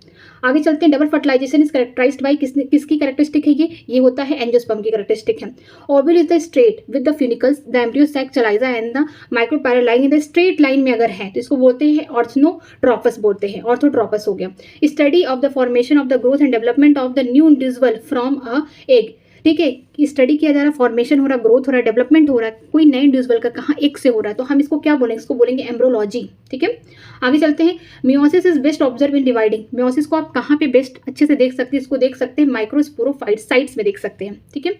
आगे चलते हैं, double fertilisation is characterised by किसकी कैरेक्टरिस्टिक है, ये होता है एंजियोस्पर्म की कैरेक्टरिस्टिक है। Ovule is the straight with the funicles, the embryo sac chalaza and the micropylar line in the straight line में अगर है तो इसको बोलते हैं ऑर्थोट्रोपस, बोलते हैं ऑर्थोट्रोपस हो गया। Study of the formation of the growth and development of the new individual from a egg, ठीक है, स्टडी किया जा रहा है, फॉर्मेशन हो रहा है, ग्रोथ हो रहा है, डेवलपमेंट हो रहा है कोई नए इंडिविजुअल का, कहाँ एक से हो रहा है, तो हम इसको क्या बोलेंगे, इसको बोलेंगे एम्ब्रोलॉजी, ठीक है। आगे चलते हैं, meiosis is best observe in dividing. Meiosis को आप कहाँ पे बेस्ट अच्छे से देख सकते हैं, इसको देख सकते हैं माइक्रोस्पोरोफाइट साइट्स में देख सकते हैं, ठीक है।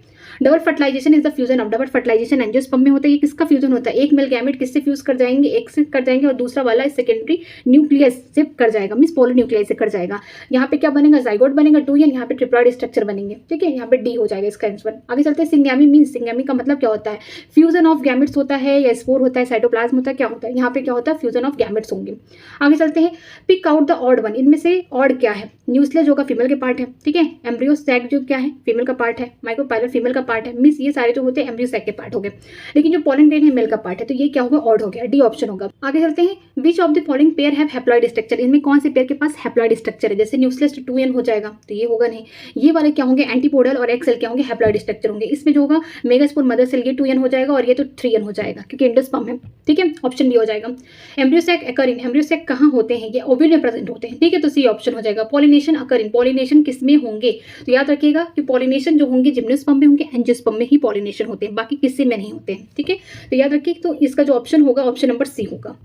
Double fertilisation is the fusion of, double fertilization angiosperm में होता है, ये किसका फ्यूजन होता है, एक मेल गैमेट किससे फ्यूज कर जाएंगे, एक से कर जाएंगे, और दूसरा वाला सेकेंडरी न्यूक्लियस से कर जाएगा, मींस पॉलीन्यूक्लियाई से कर जाएगा। यहाँ पे क्या बनेगा, जाइगोट बनेगा 2 एन, यहाँ पे ट्रिप्लॉइड स्ट्रक्चर बनेंगे, ठीक है, यहाँ पे डी हो जाएगा इसका आंसर। आगे चलते हैं, सिंगैमी मींस, सिंगैमी का मतलब क्या होता है, फ्यूजन ऑफ गैमेट्स होता है या स्पोर होता है, साइटोप्लाज्म होता है, क्या होता है, यहाँ पे क्या होता है, फ्यूजन ऑफ गैमेट्स होंगे। आगे चलते हैं, pick out the odd one, इनमें से ऑड क्या है, न्यूक्लियस जो का फीमेल के पार्ट है, ठीक है, एम्ब्रियो सैक जो क्या है फीमेल का पार्ट है, माइक्रोपाइलर फीमेल का पार्ट है, मींस ये सारे जो होते हैं एम्ब्रियो सैक के पार्ट हो गए, लेकिन जो पॉलन ग्रेन है मेल का पार्ट है, तो ये क्या होगा, ऑड हो गया, डी ऑप्शन होगा। आगे चलते हैं, which of the following pair have haploid structure, इनमें कौन से पेयर के पास हैप्लॉइड स्ट्रक्चर है, जैसे न्यूक्लियस 2n हो जाएगा तो ये होगा नहीं, ये वाले क्या होंगे, एंटीपोडल और एक्सेल क्या होंगे, हैप्लॉइड स्ट्रक्चर होंगे। इसमें जो होगा मेगास्पोर मदर सेल ये 2n हो जाएगा और ये तो 3n हो जाएगा क्योंकि एंडोस्पर्म है, ठीक है, ऑप्शन बी हो जाएगा। एम्ब्रियोसैक अकरिन, एम्ब्रियोसैक कहाँ होते हैं, ये ओव्यूल में प्रेजेंट होते हैं, ठीक है, तो सी ऑप्शन हो जाएगा। पॉलिनेशन अकरिन, पॉलिनेशन किसमें होंगे, तो याद रखिएगा कि पॉलिनेशन जो होंगे जिम्नोस्पर्म में होंगे, एंजियोस्पर्म में ही पॉलिनेशन होते हैं, बाकी किसी में नहीं होते हैं, ठीक है, तो याद रखिए, तो इसका जो ऑप्शन होगा ऑप्शन नंबर सी होगा।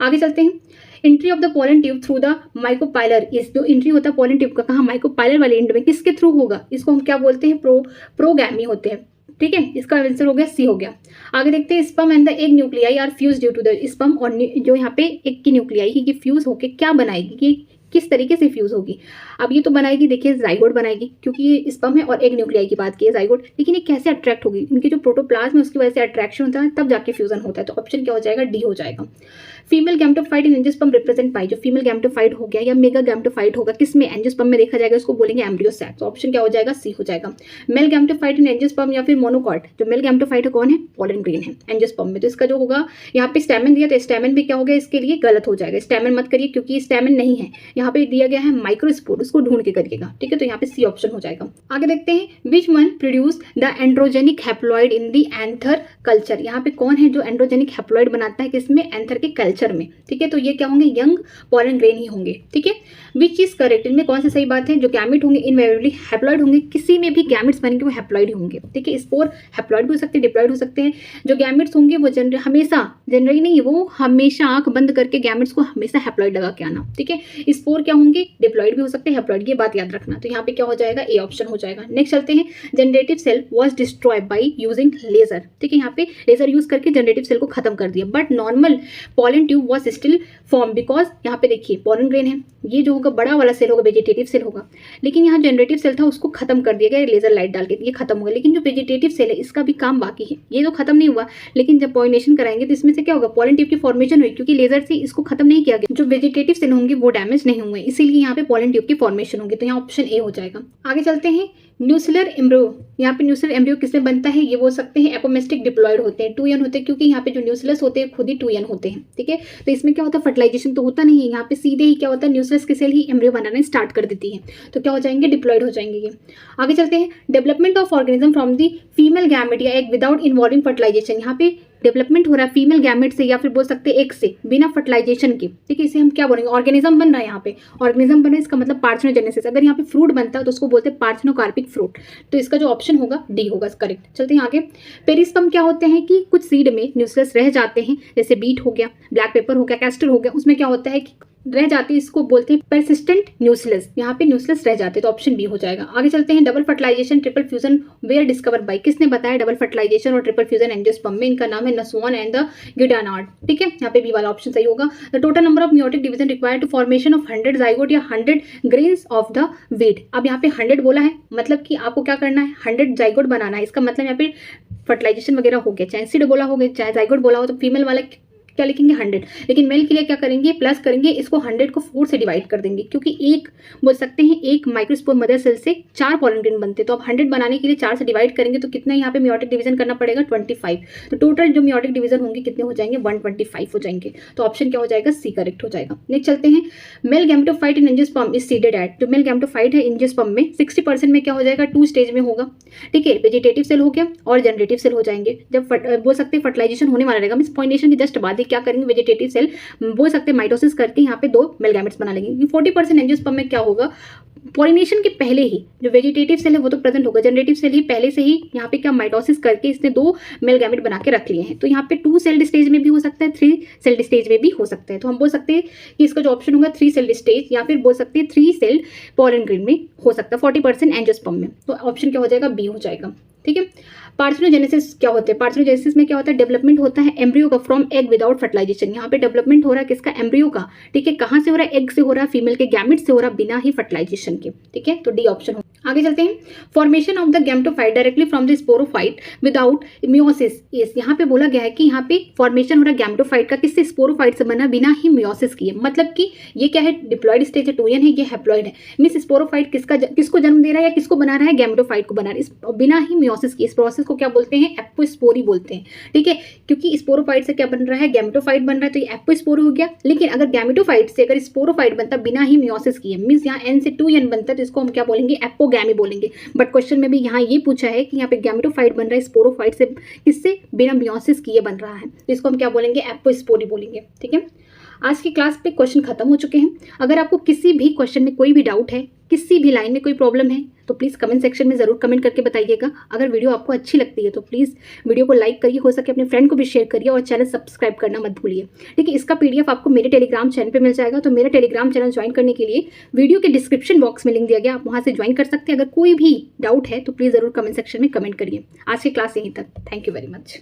आगे चलते हैं, entry of the pollen tube through the micropylar, इस जो एंट्री होता है पोलन ट्यूब का कहाँ, माइक्रोपाइलर वाले एंड में, किसके थ्रू होगा, इसको हम क्या बोलते हैं, प्रोगैमी होते हैं, ठीक है, इसका आंसर हो गया सी हो गया। आगे देखते हैं, sperm and the egg nuclei are fuse due to the, sperm और जो यहाँ पे एग की न्यूक्लियाई ये फ्यूज होके क्या बनाएगी, कि किस तरीके से फ्यूज होगी। अब ये तो बनाएगी, देखिए जाइगोट बनाएगी क्योंकि ये स्पर्म है और एग न्यूक्लियाई की बात की है जाइगोट, लेकिन ये कैसे अट्रैक्ट होगी, इनके जो प्रोटोप्लाज्म है उसकी वजह से अट्रैक्शन होता है, तब जाके फ्यूजन होता है, तो ऑप्शन क्या हो जाएगा, डी हो जाएगा। Female gametophyte in angiosperm represent by, जो फीमेल गैमेटोफाइट हो गया या मेगा गैमेटोफाइट होगा किसमें, एंजियोस्पर्म में देखा जाएगा, उसको बोलेंगे एम्ब्रियोसैक, तो ऑप्शन क्या हो जाएगा, सी हो जाएगा। मेल गैमेटोफाइट इन एंजियोस्पर्म या फिर मोनोकॉट, जो मेल गैमेटोफाइट कौन है, पॉलन ग्रेन है एंजियोस्पर्म में, तो इसका जो होगा यहाँ पे स्टैमेन दिया, तो स्टैमेन भी क्या हो गया, इसके लिए गलत हो जाएगा, स्टैमेन मत करिए क्योंकि स्टैमेन नहीं है, यहाँ पे दिया गया है माइक्रोस्पोर, उसको ढूंढ के करिएगा, ठीक है, तो यहाँ पे सी ऑप्शन हो जाएगा। आगे देखते हैं, which one produce the androgenic haploid in the anther culture, यहाँ पे कौन है जो एंड्रोजेनिक हैप्लॉइड बनाता है, किसमें, एंथर के कल्चर में, ठीक है, तो ये क्या होंगे, यंग पॉलन ग्रेन ही होंगे, ठीक है। विच इज करेक्ट, इनमें कौन सी सही बात है, जो गैमेट होंगे इनवेरिएबली हैप्लॉइड होंगे, किसी में भी गैमेट्स बनेंगे वो हैप्लॉइड होंगे, ठीक है, स्पोर हैप्लॉइड भी हो सकते हैं, डिप्लॉइड हो सकते हैं, जो गैमेट्स होंगे वो हमेशा जनरली नहीं, वो हमेशा आंख बंद करके गैमेट्स को हमेशा हैप्लॉइड लगा के आना, ठीक है। स्पोर क्या होंगे, डिप्लॉइड भी हो सकते हैं, हैप्लॉइड, ये बात याद रखना, तो यहाँ पे क्या हो जाएगा, ए ऑप्शन हो जाएगा। नेक्स्ट चलते हैं, generative cell was destroyed by using laser, ठीक है, यहाँ पे लेजर यूज करके जनरेटिव सेल को खत्म कर दिया, but normal pollen tube was still form because यहाँ पे देखिए पॉलन ग्रेन है, ये जो होगा बड़ा वाला सेल होगा वेजिटेटिव सेल होगा, लेकिन यहाँ जनरेटिव सेल था उसको खत्म कर दिया गया लेजर लाइट डाल के, ये खत्म होगा, लेकिन जो वेजिटेटिव सेल है इसका भी काम बाकी है, ये तो खत्म नहीं हुआ, लेकिन जब पॉलिनेशन कराएंगे तो इसमें से क्या होगा, पॉलन ट्यूब की फॉर्मेशन हुई, क्योंकि लेजर से इसको खत्म नहीं किया गया, जो वेजिटेटिव सेल होंगे वो डैमेज नहीं हुए हैं, इसीलिए यहाँ पे पॉलन ट्यूब की फॉर्मेशन होगी। तो यहाँ ऑप्शन ए हो जाएगा। आगे चलते हैं, न्यूसिलर एम्ब्रियो, यहाँ पे न्यूसिलर एम्ब्रियो किसमें बनता है, ये बोल सकते हैं एपोमेस्टिक डिप्लॉयड होते हैं, 2n होते हैं, क्योंकि यहाँ पे जो न्यूसिलस होते हैं खुद ही 2n होते हैं। ठीक है, तो इसमें क्या होता है, फर्टिलाइजेशन तो होता नहीं है, यहाँ पे सीधे ही क्या होता है, न्यूसिलस की सेल ही एम्ब्रियो बनाना स्टार्ट कर देती है, तो क्या हो जाएंगे, डिप्लॉयड हो जाएंगे ये। आगे चलते हैं, development of organism from the female gamete या एग विदाउट इन्वॉल्विंग फर्टिलाइजेशन, यहाँ पे डेवलपमेंट हो रहा है फीमेल गैमेट से या फिर बोल सकते हैं एग से, बिना फर्टिलाइजेशन के। ठीक है, इसे हम क्या बोलेंगे, ऑर्गेनिज्म बन रहा है, यहाँ पे ऑर्गेनिज्म बन रहा है, इसका मतलब पार्थिनोजेनेसिस। अगर यहाँ पे फ्रूट बनता है तो उसको बोलते हैं पार्थिनोकार्पिक फ्रूट, तो इसका जो ऑप्शन होगा डी होगा करेक्ट। चलते हैं आगे, पेरिस्पर्म क्या होते हैं कि कुछ सीड में न्यूक्लियस रह जाते हैं, जैसे बीट हो गया, ब्लैक पेपर हो गया, कैस्टर हो गया, उसमें क्या होता है कि रह जाती है, इसको बोलते हैं परसिस्टेंट न्यूक्लियस, यहाँ पे न्यूक्लियस रह जाते हैं, तो ऑप्शन बी हो जाएगा। आगे चलते हैं, double fertilization triple fusion were discover by, किसने बताया डबल फर्टिलाइजेशन और ट्रिपल फ्यूजन एंजियोस्पर्म में, इनका नाम है नसवान एंड द गिडानार्ड। ठीक है, यहाँ पे बी वाला ऑप्शन सही होगा। The total number of meiotic division required to formation of 100 zygote या 100 ग्रेन्स ऑफ द वीट। अब यहाँ पे 100 बोला है, मतलब कि आपको क्या करना है, 100 जाइगोट बनाना है, इसका मतलब यहाँ पे फर्टिलाइजेशन वगैरह हो गया, चाहे सीड बोला हो गया चाहे जाइगोट बोला हो, तो फीमेल वाला क्या लिखेंगे 100, लेकिन मेल के लिए क्या करेंगे, प्लस करेंगे, इसको 100 को 4 से डिवाइड कर देंगे, क्योंकि एक बोल सकते हैं एक माइक्रोस्पोर मदर सेल से 4 पॉलन ग्रेन बनते हैं, तो अब 100 बनाने के लिए 4 से डिवाइड करेंगे तो कितना यहाँ पे मियोटिक डिवीजन करना पड़ेगा, 25। तो टोटल जो मियोटिक डिवीजन होंगे कितने हो जाएंगे, 125 हो जाएंगे, तो ऑप्शन क्या हो जाएगा, सी करेक्ट हो जाएगा। नेक्स्ट चलते हैं, male gametophyte in angiosperm is seeded at, जो मेल गैमेटोफाइट है एंजियोस्पर्म में 60% में क्या हो जाएगा, 2 स्टेज में होगा। ठीक है, वेजिटेटिव सेल हो गया और जनरेटिव सेल हो जाएंगे। जब बोल सकते हैं फर्टिलाइजेशन होने वाला रहेगा, मींस पॉइनेशन की जस्ट बाद ही क्या करेंगे, वेजिटेटिव सेल बोल सकते हैं माइटोसिस करके यहाँ पे 2 मेल गैमेट्स बना लेंगे। 40% एंजियोस्पर्म में क्या होगा, पॉलिनेशन के पहले ही जो वेजिटेटिव सेल है वो तो प्रेजेंट होगा, जनरेटिव सेल ही पहले से ही यहाँ पे क्या माइटोसिस करके इसने 2 मेल गैमेट बना के रख लिए हैं। तो यहाँ पे 2 सेल्ड स्टेज में भी हो सकता है, 3 सेल्ड स्टेज में भी हो सकता है, तो हम बोल सकते हैं कि इसका जो ऑप्शन होगा 3 सेल्ड स्टेज या फिर बोल सकते हैं 3 सेल्ड पॉलन ग्रेन में हो सकता है 40% एंजियोस्पर्म में, तो ऑप्शन क्या हो जाएगा, बी हो जाएगा। ठीक है, पार्थिनोजेनेसिस क्या होता है, पार्थिनोजेनेसिस में क्या होता है, डेवलपमेंट होता है एम्ब्रियो का फ्रॉम एग विदाउट फर्टिलाइजेशन। यहाँ पे डेवलपमेंट हो रहा है किसका, एम्ब्रियो का। ठीक है, कहाँ से हो रहा है, एग से हो रहा है, फीमेल के गैमेट से हो रहा है, बिना ही फर्टिलाइजेशन के। ठीक है, तो डी ऑप्शन हो। आगे चलते हैं, formation of the gametophyte directly from the sporophyte without meiosis is, यहाँ पे बोला गया है कि यहाँ पे फॉर्मेशन हो रहा है गैमेटोफाइट का, किससे, स्पोरोफाइट से बना, बिना ही मियोसिस किए। मतलब कि ये क्या है, डिप्लॉयड स्टेज है, 2n है, ये हैप्लॉयड है, मींस स्पोरोफाइट किसको जन्म दे रहा है या किसको बना रहा है, गैमेटोफाइट को बना रहा है, बिना ही मियोसिस की। इस प्रोसेस को क्या बोलते हैं, एपोस्पोरी बोलते हैं। ठीक है, क्योंकि स्पोरोफाइट से क्या बन रहा है, गैमेटोफाइट बन रहा है, तो ये एपोस्पोरी हो गया। लेकिन अगर गैमेटोफाइट से अगर स्पोरोफाइट बनता बिना ही मियोसिस किए, मींस यहाँ n से 2n बनता है, तो इसको हम क्या बोलेंगे, एपोगैमी बोलेंगे। बट क्वेश्चन में भी यहाँ ये पूछा है कि यहाँ पे गैमेटोफाइट बन रहा है स्पोरोफाइट से, किससे, बिना मियोसिस किए बन रहा है, तो इसको हम क्या बोलेंगे, एपोस्पोरी बोलेंगे। ठीक है, आज की क्लास पे क्वेश्चन खत्म हो चुके हैं। अगर आपको किसी भी क्वेश्चन में कोई भी डाउट है, किसी भी लाइन में कोई प्रॉब्लम है, तो प्लीज़ कमेंट सेक्शन में ज़रूर कमेंट करके बताइएगा। अगर वीडियो आपको अच्छी लगती है तो प्लीज़ वीडियो को लाइक करिए, हो सके अपने फ्रेंड को भी शेयर करिए और चैनल सब्सक्राइब करना मत भूलिए। ठीक है, इसका PDF आपको मेरे टेलीग्राम चैनल पे मिल जाएगा, तो मेरा टेलीग्राम चैनल ज्वाइन करने के लिए वीडियो के डिस्क्रिप्शन बॉक्स में लिंक दिया गया, आप वहाँ से ज्वाइन कर सकते हैं। अगर कोई भी डाउट है तो प्लीज़ ज़रूर कमेंट सेक्शन में कमेंट करिए। आज की क्लास यहीं तक, थैंक यू वेरी मच।